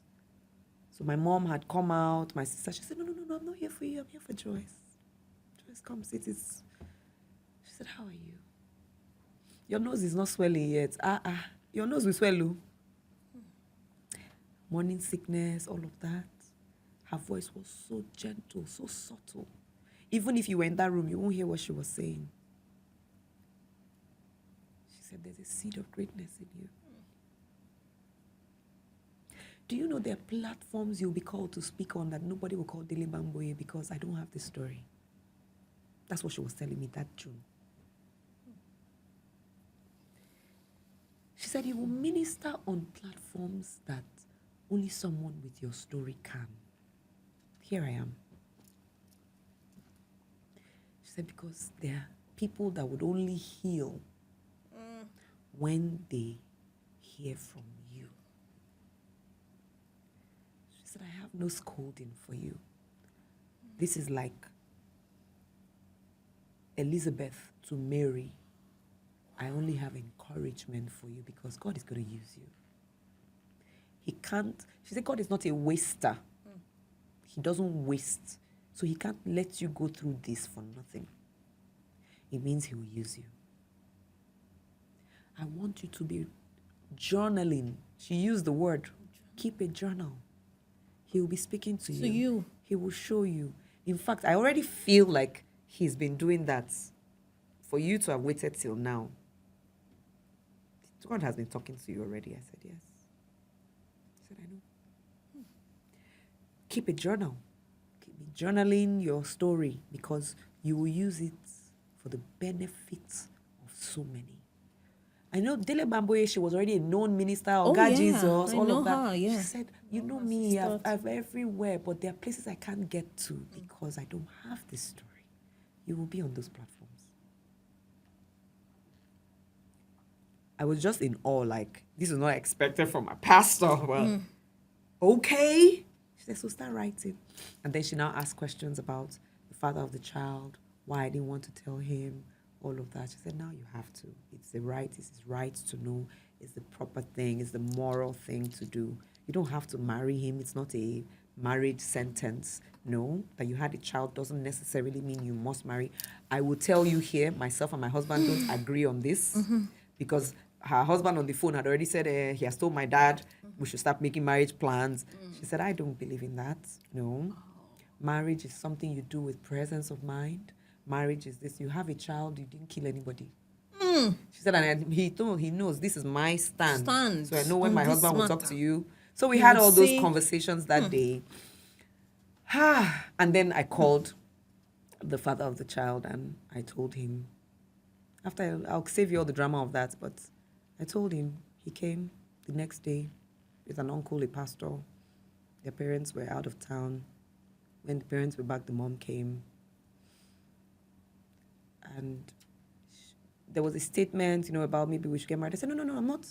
S2: So my mom had come out, my sister, she said, no, I'm not here for you, I'm here for Joyce. Joyce, come sit. She said, how are you? Your nose is not swelling yet. Your nose will swell. Morning sickness, all of that. Her voice was so gentle, so subtle. Even if you were in that room, you won't hear what she was saying. She said, there's a seed of greatness in you. Do you know there are platforms you'll be called to speak on that nobody will call Dele Bamboye because I don't have the story? That's what she was telling me that June. She said, you will minister on platforms that only someone with your story can. Here I am. She said, because there are people that would only heal when they hear from you. She said, I have no scolding for you. This is like Elizabeth to Mary. I only have encouragement for you because God is going to use you. He can't, she said, God is not a waster. He doesn't waste. So he can't let you go through this for nothing. It means he will use you. I want you to be journaling. She used the word, keep a journal. He will be speaking to you. He will show you. In fact, I already feel like he's been doing that for you to have waited till now, God has been talking to you already. I said, yes. He said, I know. Keep a journal. Keep journaling your story because you will use it for the benefit of so many. I know Dele Bamboye, she was already a known minister, or God Jesus, all of that. She said, you know me, I've everywhere, but there are places I can't get to because I don't have this story. You will be on those platforms. I was just in awe, like, this is not expected from a pastor. Well, okay. She said, so start writing. And then she now asked questions about the father of the child, why I didn't want to tell him, all of that. She said, now you have to. It's the right, it's his right to know, it's the proper thing, it's the moral thing to do. You don't have to marry him. It's not a marriage sentence. No, that you had a child doesn't necessarily mean you must marry. I will tell you here, myself and my husband don't agree on this because her husband on the phone had already said he has told my dad we should start making marriage plans. She said, I don't believe in that. No. Marriage is something you do with presence of mind. Marriage is this. You have a child, you didn't kill anybody. She said, and he knows this is my stand. So I know when my husband will talk to you. So we had all those conversations that day. And then I called the father of the child and I told him, after I'll save you all the drama of that, but I told him. He came the next day with an uncle, a pastor. Their parents were out of town. When the parents were back, the mom came. And there was a statement, about maybe we should get married. I said, no, I'm not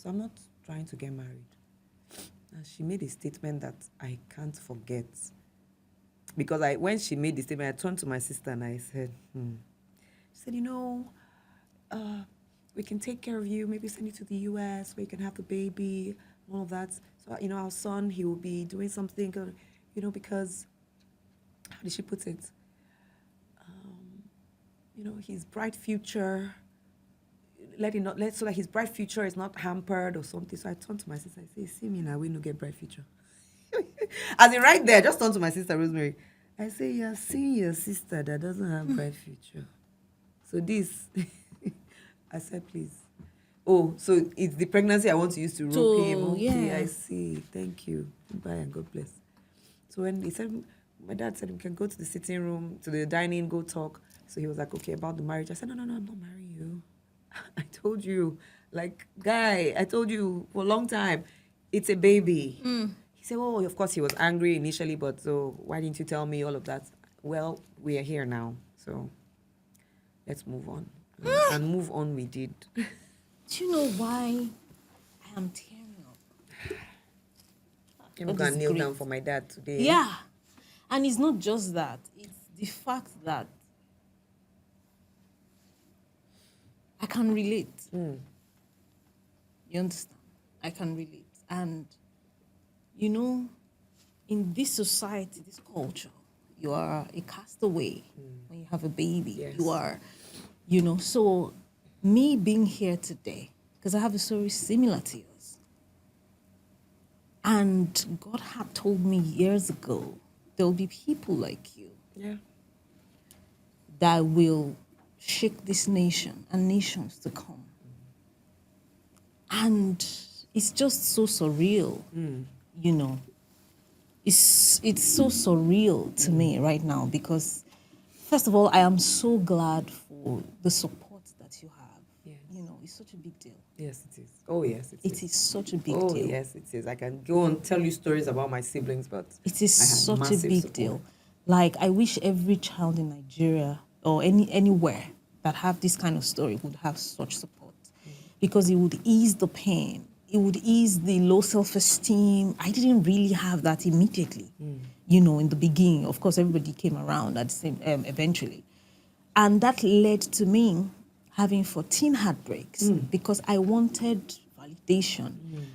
S2: trying to get married. And she made a statement that I can't forget. Because when she made the statement, I turned to my sister and I said, She said, we can take care of you, maybe send you to the US where you can have the baby, all of that. So, our son, he will be doing something, because, how did she put it? His bright future, so that his bright future is not hampered or something. So I turned to my sister, I say, see me now, we no get bright future. As in right there, I just turned to my sister, Rosemary. I say, you're seeing your sister that doesn't have bright future. So this, I said, please. Oh, so it's the pregnancy I want to use to rope him. Okay, I see. Thank you. Bye and God bless. So when he said, my dad said we can go to the sitting room, to the dining, go talk. So he was like, okay, about the marriage. I said, no, I'm not marrying you. I told you, guy, I told you for a long time, it's a baby. He said, oh, of course he was angry initially, but so why didn't you tell me all of that? Well, we are here now, so let's move on. And move on we did.
S1: Do you know why I am tearing up?
S2: I'm going to kneel down for my dad today.
S1: Yeah. And it's not just that. It's the fact that I can relate. You understand? I can relate. And, in this society, this culture, you are a castaway when you have a baby.
S2: Yes.
S1: You are, so me being here today, because I have a story similar to yours. And God had told me years ago, there will be people like you that will shake this nation and nations to come. And it's just so surreal, It's so surreal to me right now because, first of all, I am so glad for the support that you have.
S2: Yes.
S1: It's such a big deal.
S2: Yes, it is. Oh, yes, it is.
S1: It is such a big deal.
S2: Oh, yes, it is. I can go and tell you stories about my siblings, but
S1: it is such a big deal.
S2: Like,
S1: I wish every child in Nigeria or anywhere that have this kind of story would have such support because it would ease the pain. It would ease the low self-esteem. I didn't really have that immediately, in the beginning. Of course, everybody came around at the same eventually. And that led to me having 14 heartbreaks because I wanted validation.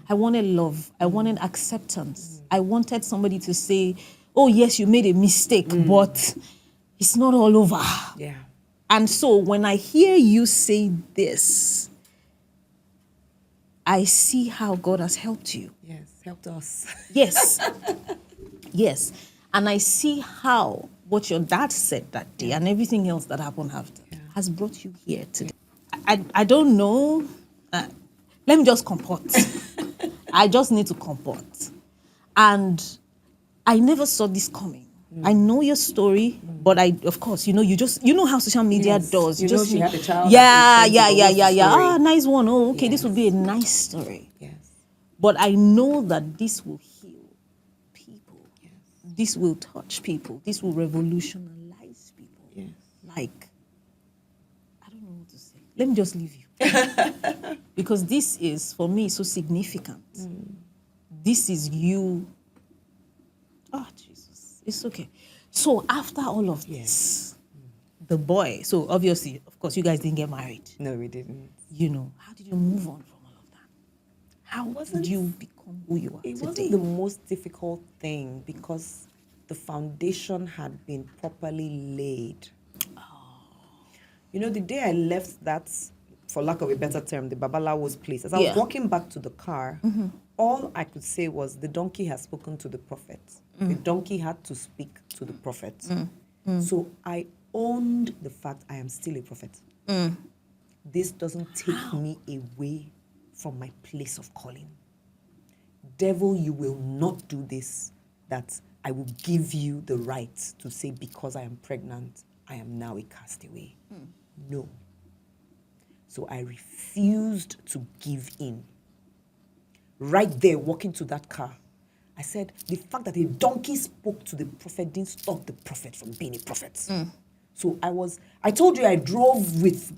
S1: I wanted love. I wanted acceptance. I wanted somebody to say, oh, yes, you made a mistake, but it's not all over.
S2: Yeah.
S1: And so when I hear you say this, I see how God has helped you.
S2: Yes, helped us.
S1: Yes. Yes. And I see how what your dad said that day and everything else that happened after has brought you here today? I don't know. Let me just comport. I just need to comport. And I never saw this coming. I know your story, but of course, you know how social media does.
S2: You know she had a child.
S1: Yeah.
S2: Story.
S1: Ah, nice one. Oh, okay, this will be a nice story.
S2: Yes.
S1: But I know that this will heal people.
S2: Yes.
S1: This will touch people. This will revolutionize people.
S2: Yes.
S1: Like, I don't know what to say. Let me just leave you. Because this is, for me, so significant. This is you. Oh, Jesus. It's okay. So after all of this, the boy, so obviously, of course, you guys didn't get married.
S2: No, we didn't.
S1: How did you move on from all of that? How did you become who you are today?
S2: It wasn't the most difficult thing because the foundation had been properly laid. You know, the day I left that, for lack of a better term, the Babalawo's place, as I was walking back to the car, all I could say was, the donkey has spoken to the prophet. The donkey had to speak to the prophet. So I owned the fact I am still a prophet. This doesn't take me away from my place of calling. Devil, you will not do this, that I will give you the right to say, because I am pregnant, I am now a castaway. No. So I refused to give in. Right there, walking to that car, I said, the fact that a donkey spoke to the prophet didn't stop the prophet from being a prophet. So I told you I drove with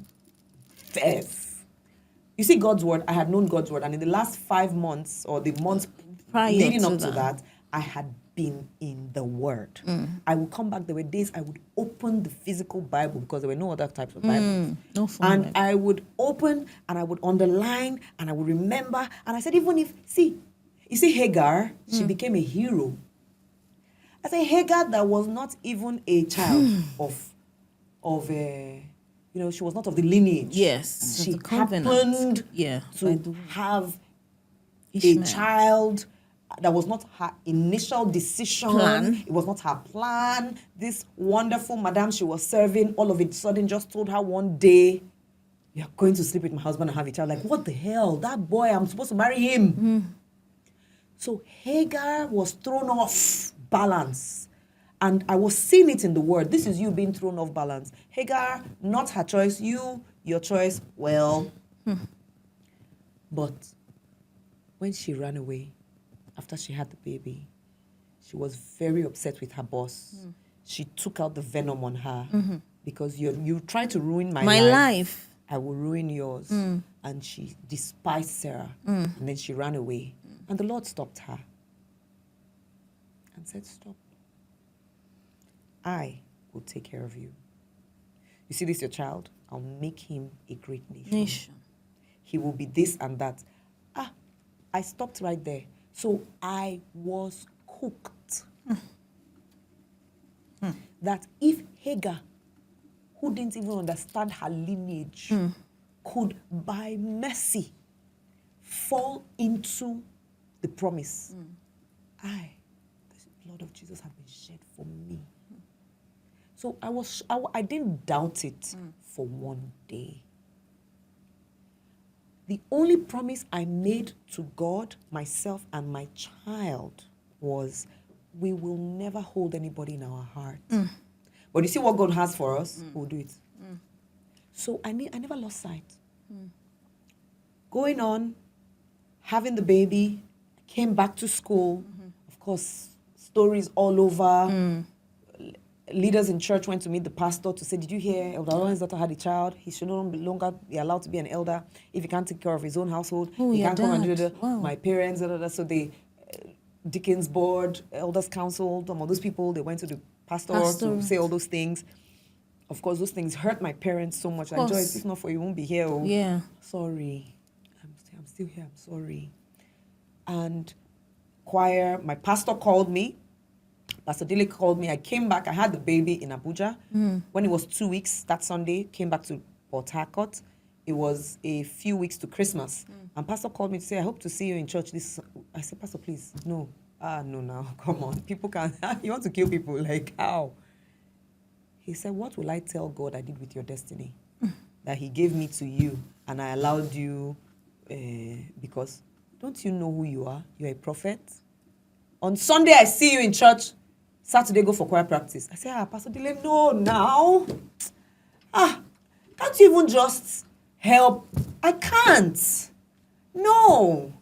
S2: faith. You see God's word, I had known God's word, and in the last 5 months, or the months leading up to that, I had been in the word. I would come back, there were days I would open the physical Bible, because there were no other types of Bibles. And I would open, and I would underline, and I would remember, and I said, even if, you see Hagar, she became a hero. I said, Hagar, that was not even a child of a, she was not of the lineage.
S1: Yes.
S2: She happened to have a child that was not her initial decision. It was not her plan. This wonderful madam she was serving, all of a sudden just told her one day, you're going to sleep with my husband and have a child. Like, what the hell? That boy, I'm supposed to marry him. So Hagar was thrown off balance. And I was seeing it in the word. This is you being thrown off balance. Hagar, not her choice. Your choice. Well. But when she ran away, after she had the baby, she was very upset with her boss. She took out the venom on her. Because you tried to ruin my life. I will ruin yours. And she despised Sarah. And then she ran away. And the Lord stopped her and said, stop. I will take care of you. You see this, your child? I'll make him a great nation. He will be this and that. I stopped right there. So I was cooked. That if Hagar, who didn't even understand her lineage, could by mercy fall into the promise, the blood of Jesus had been shed for me. So I didn't doubt it for one day. The only promise I made to God, myself, and my child was, we will never hold anybody in our heart. But you see what God has for us? We'll do it. So I never lost sight. Going on, having the baby, came back to school. Of course, stories all over. Leaders in church went to meet the pastor to say, did you hear Elder Owen's daughter had a child? He should no longer be allowed to be an elder if he can't take care of his own household. He can't come and do my parents. So the Deacons Board, Elders Council, some of those people, they went to the pastor to say all those things. Of course, those things hurt my parents so much. Like, Joyce, if not for you, won't be here. Oh.
S1: Yeah.
S2: Sorry. I'm still here. I'm sorry. And choir, my pastor called me. Pastor Dile called me. I came back. I had the baby in Abuja. When it was 2 weeks, that Sunday, came back to Port Harcourt. It was a few weeks to Christmas. And Pastor called me to say, I hope to see you in church this. I said, Pastor, please. No. No, now. Come on. People can't. You want to kill people. Like, how? He said, what will I tell God I did with your destiny? That he gave me to you and I allowed you because don't you know who you are? You're a prophet. On Sunday, I see you in church. Saturday, go for choir practice. I say, Pastor Dile, no, now. Can't you even just help? I can't. No,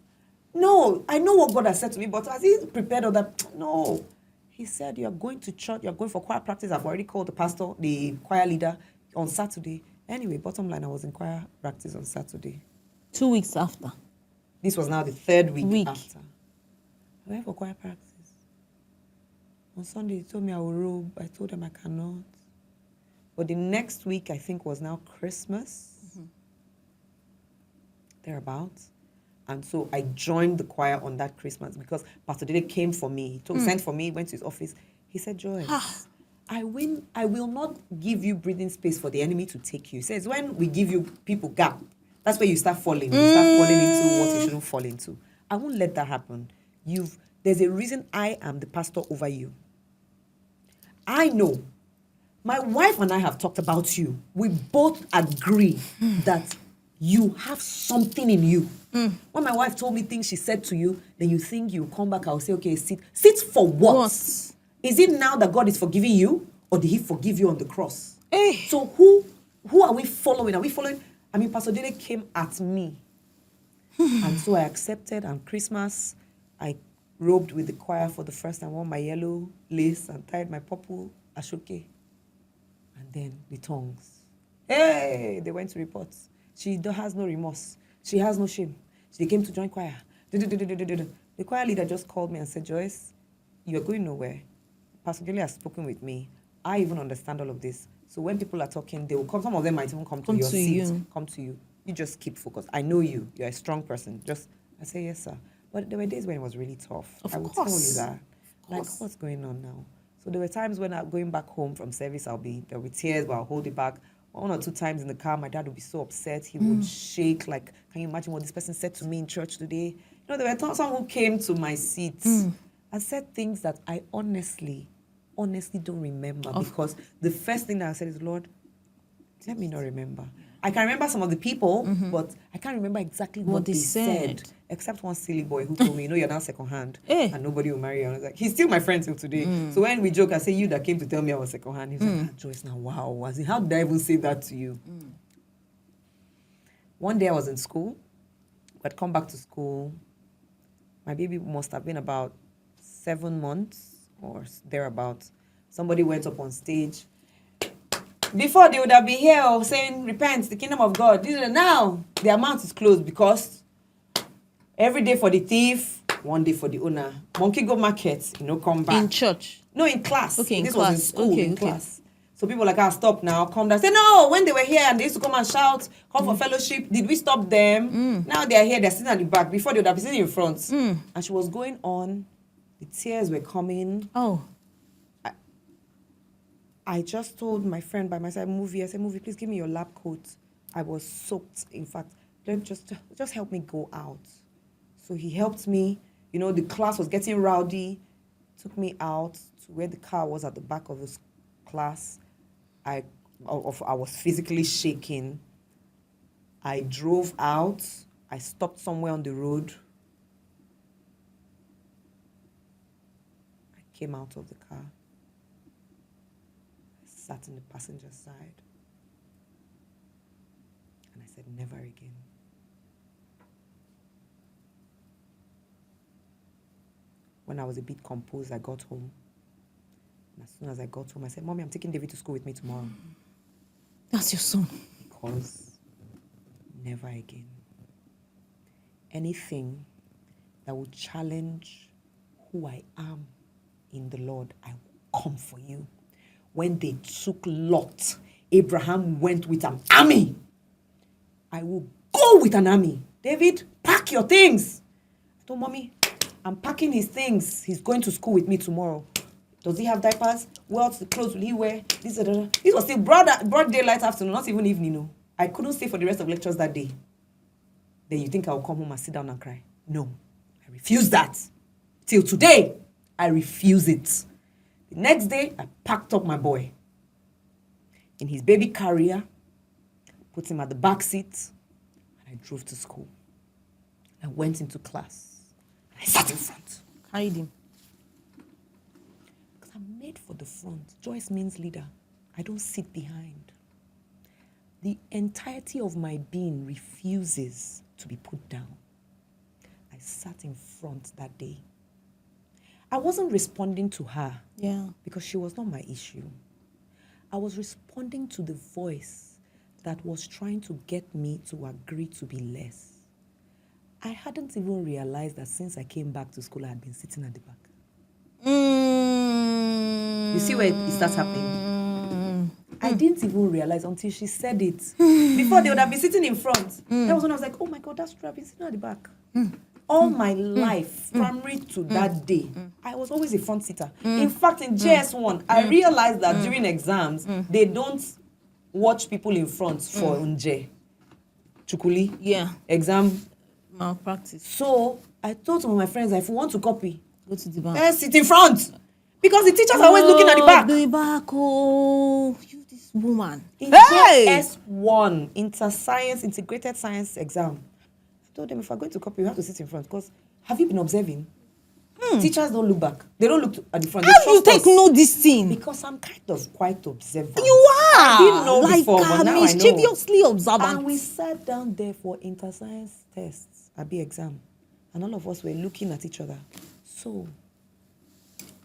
S2: I know what God has said to me, but has he prepared all that? No. He said, you're going to church, you're going for choir practice. I've already called the pastor, the choir leader on Saturday. Anyway, bottom line, I was in choir practice on Saturday.
S1: 2 weeks after.
S2: This was now the third week after. I went for choir practice. On Sunday, he told me I will robe. I told him I cannot. But the next week, I think, was now Christmas. Thereabouts. And so I joined the choir on that Christmas because Pastor Dede came for me. He sent for me, went to his office. He said, Joyce, I will not give you breathing space for the enemy to take you. He says, when we give you people gap, that's where you start falling. You start falling into what you shouldn't fall into. I won't let that happen. There's a reason I am the pastor over you. I know. My wife and I have talked about you. We both agree that you have something in you. When my wife told me things she said to you, then you think you come back, I'll say, okay, sit. Sit for what? Is it now that God is forgiving you? Or did he forgive you on the cross? So who are we following? Are we following? I mean, Pastor Dele came at me. And so I accepted. And Christmas, I robed with the choir for the first time, wore my yellow lace and tied my purple ashoke. And then the tongues. Hey, they went to report. She has no remorse. She has no shame. She came to join choir. The choir leader just called me and said, Joyce, you're going nowhere. Pastor Julie has spoken with me. I even understand all of this. So when people are talking, they will come. Some of them might even come to your seat. Come to you. You just keep focused. I know you. You're a strong person. I say, yes, sir. But there were days when it was really tough. I would tell you that. Like, what's going on now? So there were times when I'm going back home from service, there'll be tears, but I'll hold it back. 1 or 2 times in the car, my dad would be so upset. He would shake, like, can you imagine what this person said to me in church today? You know, there were some who came to my seat and said things that I honestly don't remember. Because the first thing that I said is, Lord, let me not remember. I can remember some of the people, but I can't remember exactly what they said. Except one silly boy who told me, you're now second hand and nobody will marry you. And I was like, he's still my friend till today. So when we joke, I say, you that came to tell me I was second hand. He was like, Joyce, now, wow. I said, how did I even say that to you? One day I was in school. I'd come back to school. My baby must have been about 7 months or thereabouts. Somebody went up on stage. Before they would have been here saying, repent, the kingdom of God. Now, the amount is closed because every day for the thief, one day for the owner. Monkey go market, come back.
S1: In church?
S2: No, in class.
S1: Okay,
S2: this
S1: class.
S2: Was in school, in class. So people like, stop now, come down. Say, no, when they were here and they used to come and shout, come for fellowship, did we stop them? Now they're here, they're sitting at the back. Before they would have been sitting in front. And she was going on. The tears were coming. I just told my friend by my side, Movie, I said, Movie, please give me your lab coat. I was soaked, in fact. Just help me go out. So he helped me. The class was getting rowdy. Took me out to where the car was at the back of the class. I was physically shaking. I drove out. I stopped somewhere on the road. I came out of the car. Sat in the passenger side. And I said, never again. When I was a bit composed, I got home. And as soon as I got home, I said, Mommy, I'm taking David to school with me tomorrow.
S1: That's your son.
S2: Because never again. Anything that would challenge who I am in the Lord, I will come for you. When they took Lot, Abraham went with an army. I will go with an army. David, pack your things. I told Mommy, I'm packing his things. He's going to school with me tomorrow. Does he have diapers? What clothes will he wear? This was still broad daylight afternoon, not even evening. I couldn't stay for the rest of lectures that day. Then you think I'll come home and sit down and cry? No, I refuse that. Till today, I refuse it. The next day, I packed up my boy. in his baby carrier, put him at the back seat, and I drove to school. I went into class. I sat in front.
S1: Carried him.
S2: Because I'm made for the front. Joyce means leader. I don't sit behind. The entirety of my being refuses to be put down. I sat in front that day. I wasn't responding to her because she was not my issue. I was responding to the voice that was trying to get me to agree to be less. I hadn't even realized that since I came back to school, I had been sitting at the back. You see where it starts happening? I didn't even realize until she said it. Before, they would have been sitting in front. That was when I was like, oh my God, that's true. I've been sitting at the back. All my life, primary to that day, I was always a front sitter. In fact, in JS1, I realized that during exams, they don't watch people in front for unje. Chukuli.
S1: Yeah.
S2: Exam.
S1: Malpractice.
S2: So I told some of my friends, if you want to copy,
S1: Go to the back.
S2: let's sit in front. Because the teachers are always looking at the back.
S1: The back, oh, you this woman.
S2: In JS1, Inter-Science, Integrated Science exam, I told them, if I'm going to copy, you have to sit in front. Because have you been observing? Teachers don't look back. They don't look at the front.
S1: How do you take note this thing?
S2: Because I'm kind of quite observant.
S1: You are.
S2: I didn't know
S1: like
S2: before, but now I know.
S1: Mischievously observant.
S2: And we sat down there for inter-science tests, Abi exam. And all of us were looking at each other. So,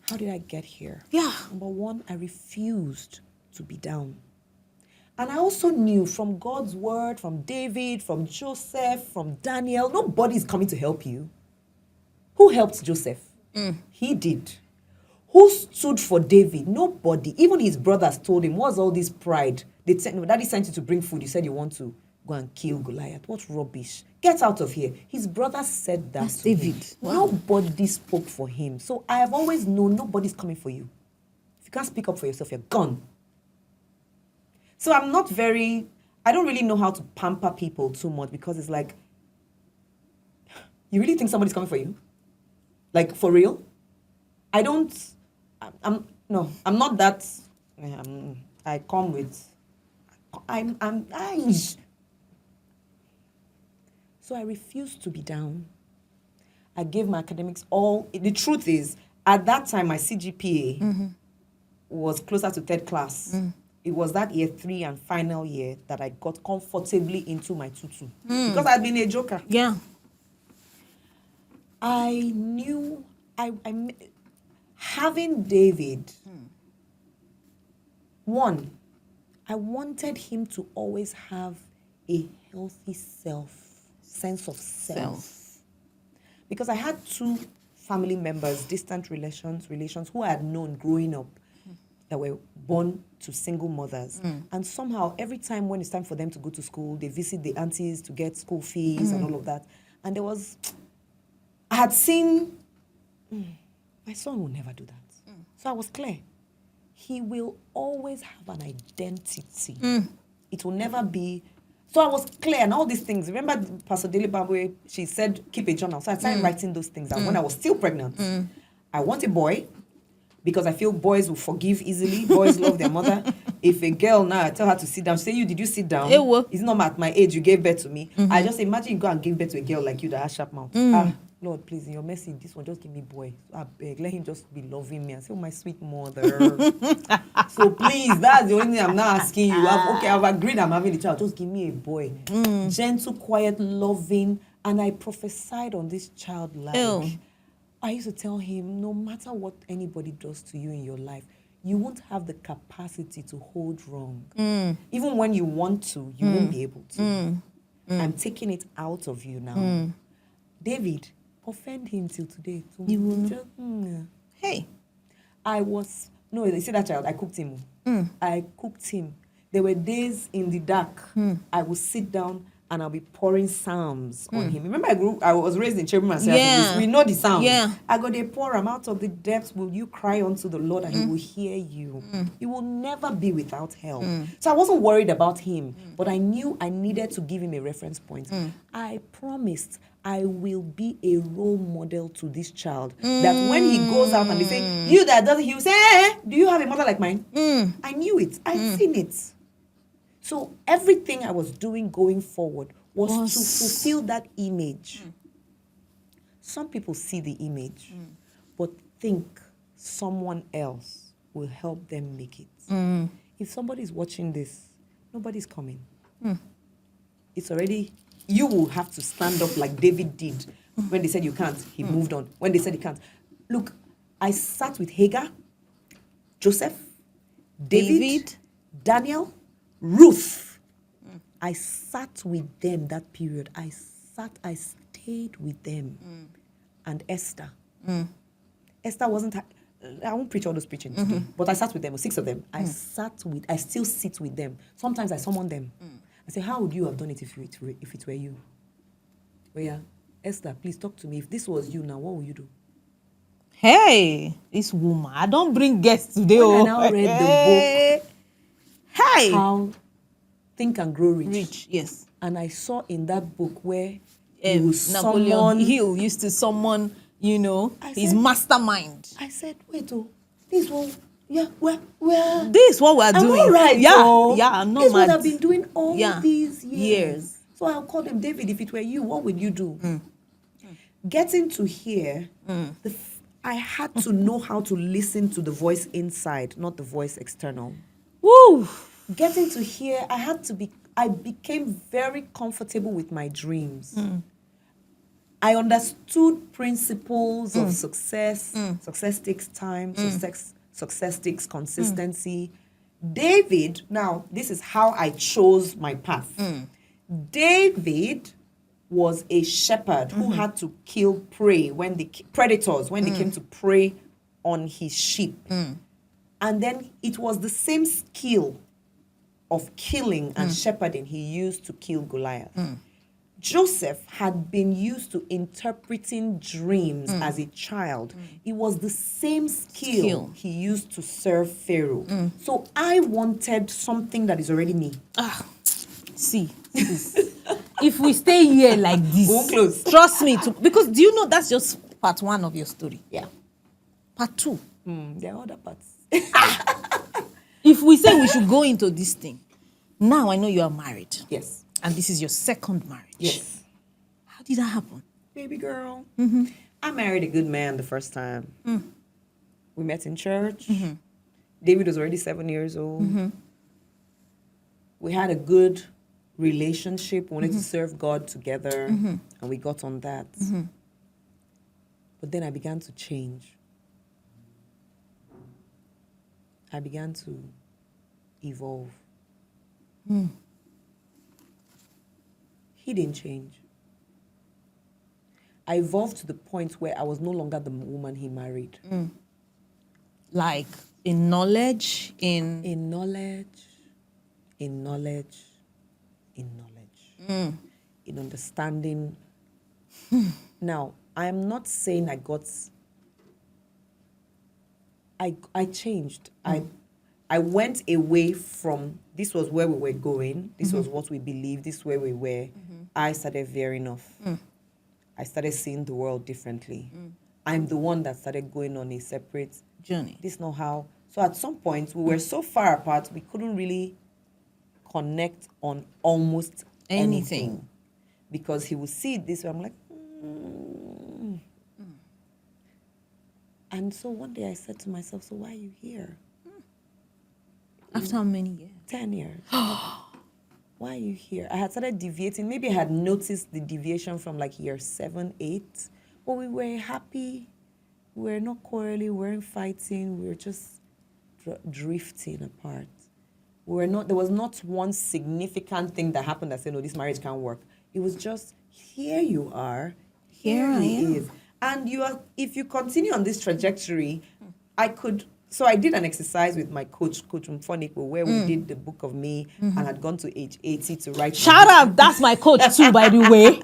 S2: how did I get here?
S1: Yeah.
S2: Number one, I refused to be down. And I also knew from God's word, from David, from Joseph, from Daniel, nobody's coming to help you. Who helped Joseph? He did. Who stood for David? Nobody. Even his brothers told him, what's all this pride? Daddy sent you to bring food. You said you want to go and kill Goliath. What rubbish. Get out of here. His brothers said that
S1: That's
S2: to
S1: David.
S2: him.
S1: Wow.
S2: Nobody spoke for him. So I have always known nobody's coming for you. If you can't speak up for yourself, you're gone. So I don't really know how to pamper people too much because it's like, you really think somebody's coming for you? Like, for real? I'm not that, I come with, So I refused to be down. I gave my academics all, the truth is, at that time, my CGPA was closer to third class. It was that year 3 and final year that I got comfortably into my tutu. Because I'd been a joker.
S1: Yeah.
S2: I knew, having David, one, I wanted him to always have a healthy sense of self. Because I had 2 family members, distant relations who I had known growing up that were born to single mothers. And somehow, every time when it's time for them to go to school, they visit the aunties to get school fees and all of that. And I had seen, my son will never do that. So I was clear. He will always have an identity. It will never be. So I was clear and all these things. Remember Pastor Dele Bambwe, she said, keep a journal. So I started writing those things down when I was still pregnant. I want a boy because I feel boys will forgive easily. Boys love their mother. If a girl now, I tell her to sit down, she say, did you sit down? It's not at my age, you gave birth to me. I just imagine you go and give birth to a girl like you that has sharp mouth. Lord, please, in your mercy, this one, just give me boy. I beg, let him just be loving me and say, oh, my sweet mother. So please, that's the only thing I'm not asking you. I've agreed I'm having a child. Just give me a boy. Gentle, quiet, loving. And I prophesied on this child like, I used to tell him, no matter what anybody does to you in your life, you won't have the capacity to hold wrong. Even when you want to, you won't be able to. I'm taking it out of you now. David, offend him till today.
S1: You will just, hey.
S2: You see that child? I cooked him. I cooked him. There were days in the dark. I would sit down and I'll be pouring psalms on him. Remember, I was raised in Cherubim and Seraphim. We know the psalms.
S1: Yeah.
S2: I go, they pour him out of the depths. Will you cry unto the Lord and he will hear you? He will never be without help. So I wasn't worried about him, but I knew I needed to give him a reference point. I promised I will be a role model to this child. That when he goes out and they say, you that doesn't, he will say, do you have a mother like mine? I knew it. I've seen it. So everything I was doing going forward was to fulfill that image. Some people see the image, but think someone else will help them make it. If somebody's watching this, nobody's coming. It's already, you will have to stand up like David did. When they said you can't, he moved on. When they said he can't. Look, I sat with Hagar, Joseph, David, Daniel, Ruth. I sat with them that period. I stayed with them. And Esther. Esther wasn't, I won't preach all those preaching today, but I sat with them, 6 of them. I still sit with them. Sometimes I summon them. I say, how would you have done it if it were you? Oh yeah, Esther, please talk to me. If this was you now, what would you do?
S1: Hey, this woman, I don't bring guests today.
S2: When I now read the book,
S1: Hey,
S2: How Think and Grow Rich.
S1: rich, yes.
S2: And I saw in that book where
S1: Napoleon
S2: someone
S1: Hill used to summon, his mastermind.
S2: I said, wait, this one, yeah, where?
S1: This is what we're doing.
S2: I'm all right,
S1: yeah, I'm not
S2: this is
S1: mad.
S2: what I've been doing all these
S1: years.
S2: So I'll call them, David, if it were you, what would you do? Getting to here, I had to know how to listen to the voice inside, not the voice external.
S1: Woo!
S2: Getting to here, I became very comfortable with my dreams. I understood principles of success. Success takes time. Success takes consistency. David, now, this is how I chose my path. David was a shepherd who had to kill predators when they came to prey on his sheep. And then it was the same skill of killing and shepherding he used to kill Goliath. Joseph had been used to interpreting dreams as a child. It was the same skill he used to serve Pharaoh. So I wanted something that is already me.
S1: See, if we stay here like this,
S2: Go close.
S1: Trust me, because do you know that's just part 1 of your story?
S2: Yeah.
S1: Part 2.
S2: There are other parts.
S1: If we say we should go into this thing, now I know you are married.
S2: Yes.
S1: And this is your second marriage.
S2: Yes.
S1: How did that happen?
S2: Baby girl. I married a good man the first time. We met in church. David was already 7 years old. We had a good relationship. We wanted to serve God together. And we got on that. But then I began to change. I began to evolve. He didn't change. I evolved to the point where I was no longer the woman he married.
S1: Like in knowledge,
S2: In knowledge, in understanding. Now, I am not saying I changed. I went away from, this was where we were going, this was what we believed, this is where we were. I started veering off. I started seeing the world differently. I'm the one that started going on a separate
S1: journey.
S2: This is not how. So at some point, we were so far apart, we couldn't really connect on almost anything. Because he would see it this way. I'm like, And so one day I said to myself, so why are you here?
S1: After how many years?
S2: 10 years. Why are you here? I had started deviating. Maybe I had noticed the deviation from like year 7, 8. But we were happy. We were not quarreling. We weren't fighting. We were just drifting apart. There was not one significant thing that happened that said, no, this marriage can't work. It was just, here you are. Here he is. And if you continue on this trajectory, So I did an exercise with my coach Mfoniko, where we did the book of me and had gone to age 80 to write.
S1: Shout out, that's my coach too, by the way.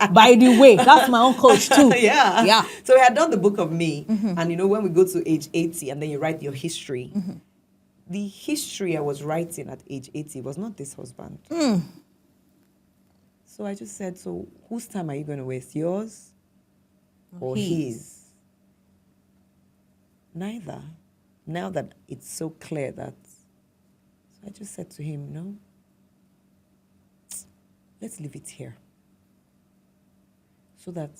S1: That's my own coach too.
S2: Yeah. So we had done the book of me. And when we go to age 80 and then you write your history, the history I was writing at age 80 was not this husband. So I just said, so whose time are you going to waste? Yours or his? Neither. Now that it's so clear that, so I just said to him, no, let's leave it here. So that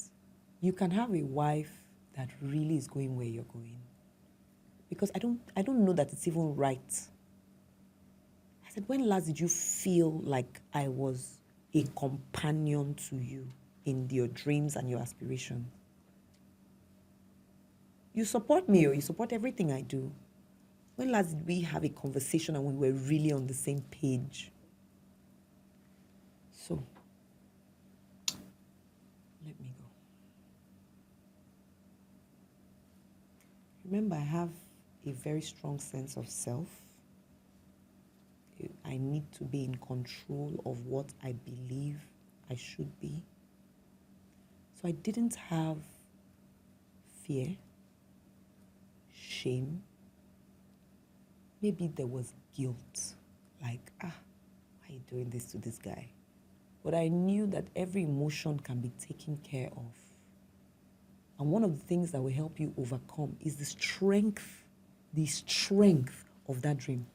S2: you can have a wife that really is going where you're going. Because I don't know that it's even right. I said, when last did you feel like I was a companion to you in your dreams and your aspirations? You support me, or you support everything I do. When last did we have a conversation and we were really on the same page? So, let me go. Remember, I have a very strong sense of self. I need to be in control of what I believe I should be. So I didn't have fear, shame. Maybe there was guilt, like, why are you doing this to this guy? But I knew that every emotion can be taken care of. And one of the things that will help you overcome is the strength of that dream.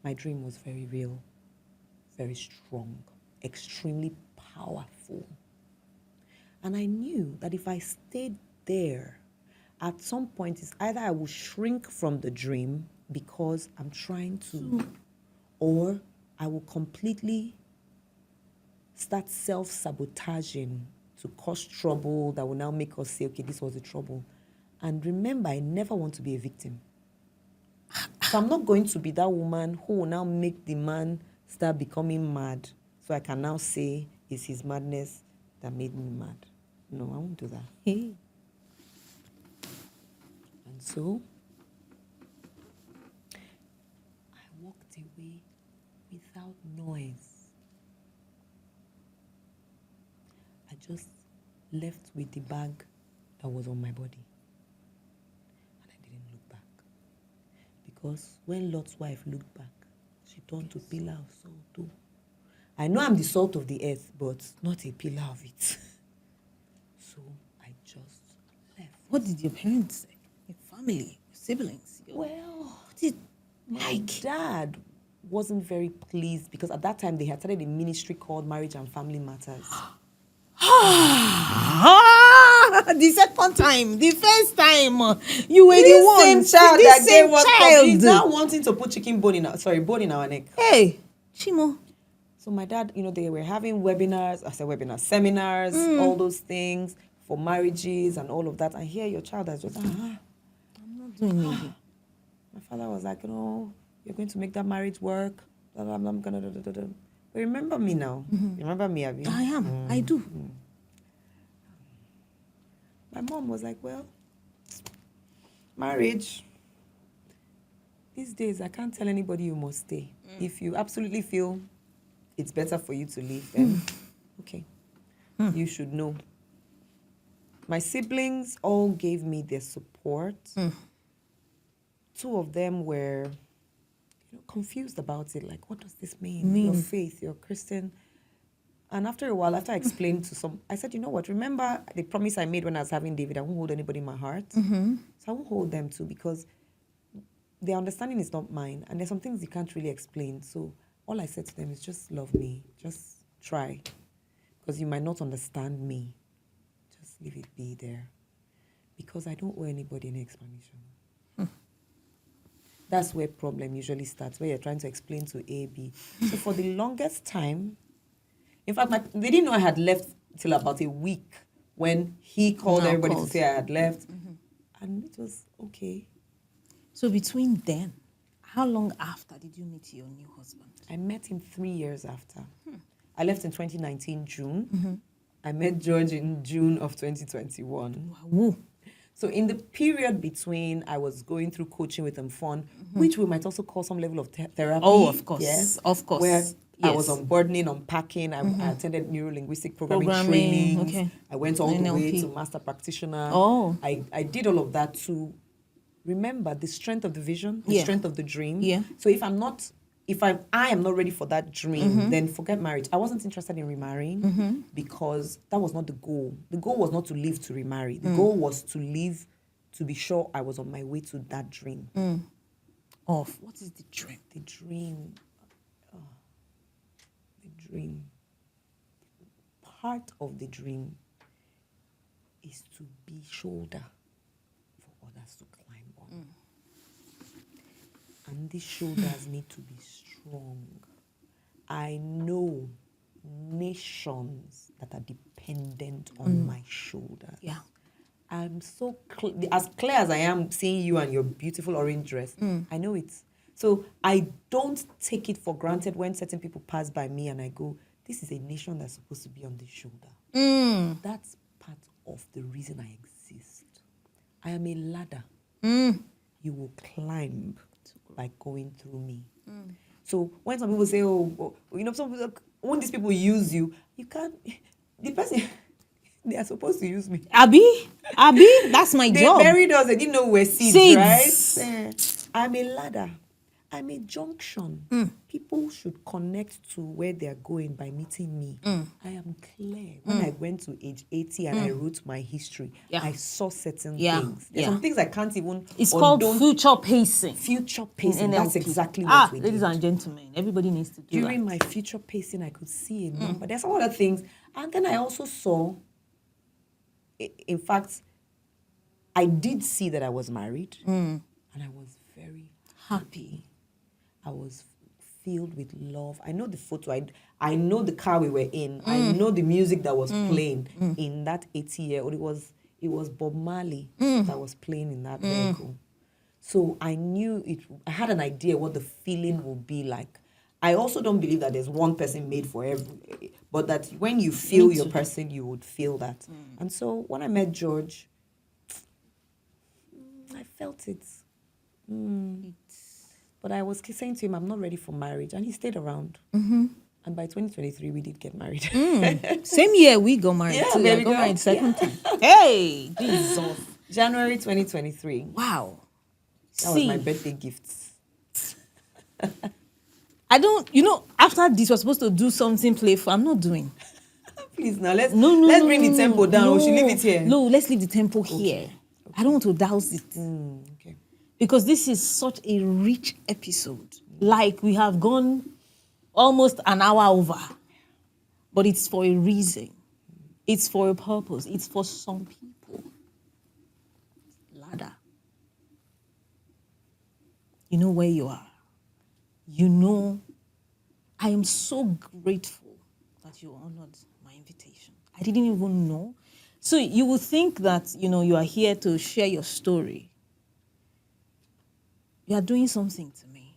S2: My dream was very real, very strong, extremely powerful. And I knew that if I stayed there, at some point, it's either I will shrink from the dream because I'm trying to, or I will completely start self-sabotaging to cause trouble that will now make us say, okay, this was the trouble. And remember, I never want to be a victim. So I'm not going to be that woman who will now make the man start becoming mad. So I can now say, it's his madness that made me mad. No, I won't do that. Hey. And so, I walked away without noise. I just left with the bag that was on my body. And I didn't look back. Because when Lot's wife looked back, she turned to pillar of salt too. I know I'm the salt of the earth, but not a pillar of it. So I just left.
S1: What did your parents say? Your family, your siblings?
S2: My dad wasn't very pleased because at that time they had started a ministry called Marriage and Family Matters.
S1: The second time, the first time, you were the one.
S2: Same child
S1: this
S2: that
S1: same
S2: gave us
S1: child.
S2: He's now wanting to put bone in our neck.
S1: Hey, Chimo.
S2: So my dad, they were having seminars, all those things for marriages and all of that. And here your child has just,
S1: I'm not doing anything.
S2: My father was like, you're going to make that marriage work. Blah, blah, blah, I'm gonna. But remember me now. Mm-hmm. Remember me, Abby?
S1: I am. I do.
S2: My mom was like, well, marriage. These days, I can't tell anybody you must stay. If you absolutely feel it's better for you to leave, then okay. You should know. My siblings all gave me their support. Two of them were confused about it. Like, what does this mean? Your faith, you're Christian. And after a while, after I explained to some, I said, you know what? Remember the promise I made when I was having David? I won't hold anybody in my heart. So I won't hold them too because their understanding is not mine. And there's some things you can't really explain. So all I said to them is just love me. Just try. Because you might not understand me. Just leave it be there. Because I don't owe anybody any explanation. That's where problem usually starts, where you're trying to explain to A, B. So for the longest time, in fact, they didn't know I had left till about a week when he called everybody to say I had left. And it was okay.
S1: So between then, how long after did you meet your new husband?
S2: I met him 3 years after. I left in 2019, June. I met George in June of 2021.
S1: Wow.
S2: So in the period between, I was going through coaching with Mfon, which we might also call some level of therapy.
S1: Oh, of course.
S2: Yes.
S1: Of course.
S2: Where
S1: yes.
S2: I was unburdening, unpacking. I attended neuro-linguistic programming trainings.
S1: Okay.
S2: I went all the
S1: NLP.
S2: way to master practitioner.
S1: Oh.
S2: I did all of that to remember the strength of the vision, the strength of the dream.
S1: Yeah.
S2: So if I am not ready for that dream, then forget marriage. I wasn't interested in remarrying because that was not the goal. The goal was not to live to remarry. The goal was to live to be sure I was on my way to that dream.
S1: What is the dream?
S2: The dream part of the dream is to be shoulder for others to climb on. And these shoulders need to be strong. I know nations that are dependent on my shoulders.
S1: Yeah.
S2: I'm so as clear as I am seeing you and your beautiful orange dress. I know it. So I don't take it for granted when certain people pass by me and I go, this is a nation that's supposed to be on this shoulder. That's part of the reason I exist. I am a ladder. You will climb by going through me. So when some people say, some people, when these people use you, you can't, the person, they are supposed to use me.
S1: Abby, that's my
S2: They
S1: job.
S2: buried us, they didn't know we're seeds. Right? I'm a ladder. I'm a junction. People should connect to where they're going by meeting me. I am clear. When I went to age 80 and I wrote my history, I saw certain things. There's some things I can't even...
S1: It's called future pacing.
S2: Future pacing. That's exactly what we did.
S1: Ladies and gentlemen, everybody needs to do
S2: During my future pacing, I could see a number. There's some other things. And then I also saw... In fact, I did see that I was married. And I was very happy. I was filled with love. I know the photo. I know the car we were in. I know the music that was playing in that 80-year-old. It was Bob Marley that was playing in that vehicle. So I knew it. I had an idea what the feeling would be like. I also don't believe that there's one person made for every, but that when you feel your person, you would feel that. And so when I met George, I felt it. But I was saying to him, I'm not ready for marriage. And he stayed around. And by 2023, we did get married.
S1: Same year, we got married.
S2: Yeah,
S1: too.
S2: baby
S1: I got
S2: girl.
S1: married second time. Hey, Jesus.
S2: January 2023.
S1: Wow.
S2: That was my birthday gift.
S1: I don't, after this, we're supposed to do something playful. I'm not doing.
S2: Please, now let's bring the tempo down.
S1: No,
S2: We should leave it here.
S1: No, let's leave the tempo here. I don't want to douse it.
S2: Okay.
S1: Because this is such a rich episode. Like, we have gone almost an hour over. But it's for a reason. It's for a purpose. It's for some people. Ladder. You know where you are. I am so grateful that you honored my invitation. I didn't even know. So you would think that, you are here to share your story. You are doing something to me,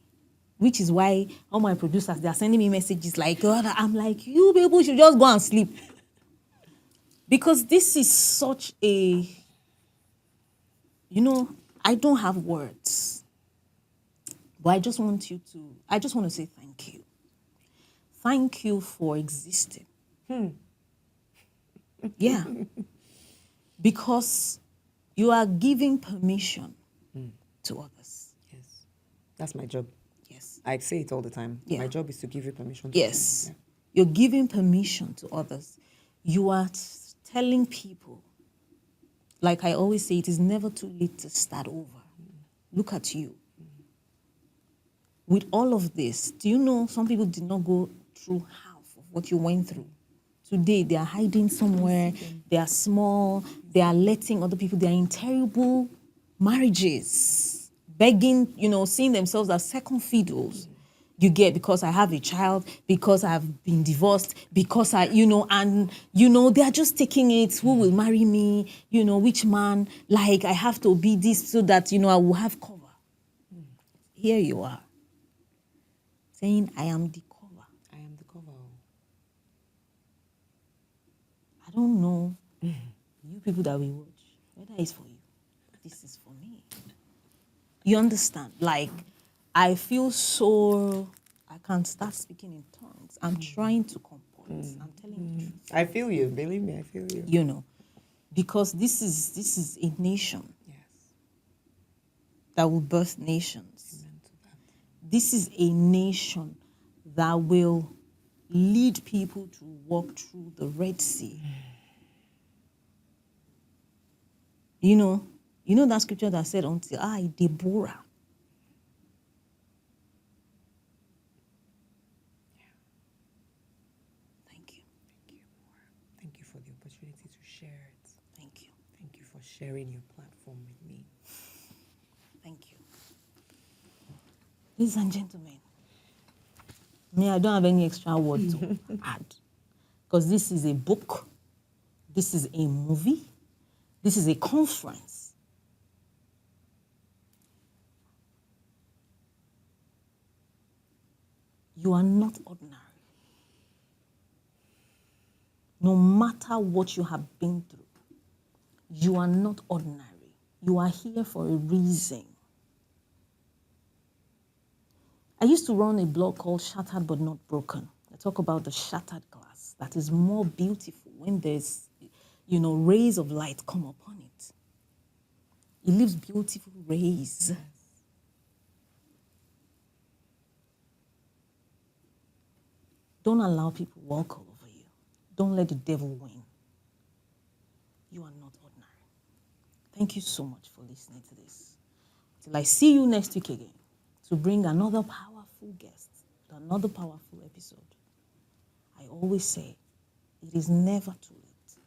S1: which is why all my producers, they are sending me messages like, God, I'm like, you people should just go and sleep. Because this is such a, I don't have words. But I just want to say thank you. Thank you for existing. Yeah. Because you are giving permission to others.
S2: Yes. That's my job.
S1: Yes.
S2: I say it all the time.
S1: Yeah.
S2: My job is to give you permission to
S1: Yes.
S2: Yeah.
S1: You're giving permission to others. You are telling people, like I always say, it is never too late to start over. Look at you. With all of this, do you know some people did not go through half of what you went through? Today, they are hiding somewhere. They are small. They are letting other people. They are in terrible marriages, begging, seeing themselves as second fiddles. You get, because I have a child, because I've been divorced, because they are just taking it. Who will marry me? Which man? Like, I have to be this so that, I will have cover. Here you are, saying, I am the cover.
S2: I am the cover.
S1: I don't know, you people that we watch, whether it's for you, this is for me. You understand? Like, I feel so, I can't start speaking in tongues. I'm trying to compose. I'm telling you the truth.
S2: I feel you. Believe me, I feel you.
S1: Because this is a nation.
S2: Yes.
S1: That will birth nations.
S2: Amen to that.
S1: This is a nation that will lead people to walk through the Red Sea. You know that scripture that said, until Deborah. Thank you.
S2: opportunity to share it.
S1: Thank you.
S2: Thank you for sharing your platform with me.
S1: Thank you. Ladies and gentlemen, me, I don't have any extra word to add. Because this is a book, this is a movie, this is a conference. You are not ordinary. No matter what you have been through, you are not ordinary. You are here for a reason. I used to run a blog called Shattered But Not Broken. I talk about the shattered glass that is more beautiful when there's, rays of light come upon it. It leaves beautiful rays. Don't allow people walk all over you. Don't let the devil win. You are not ordinary. Thank you so much for listening to this. Till I see you next week again to bring another powerful guest, another powerful episode. I always say, it is never too late.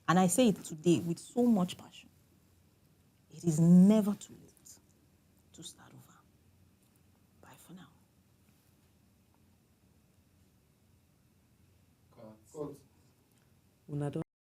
S1: And I say it today with so much passion. It is never too late to start over. Bye for now.
S3: Cut.
S2: Una don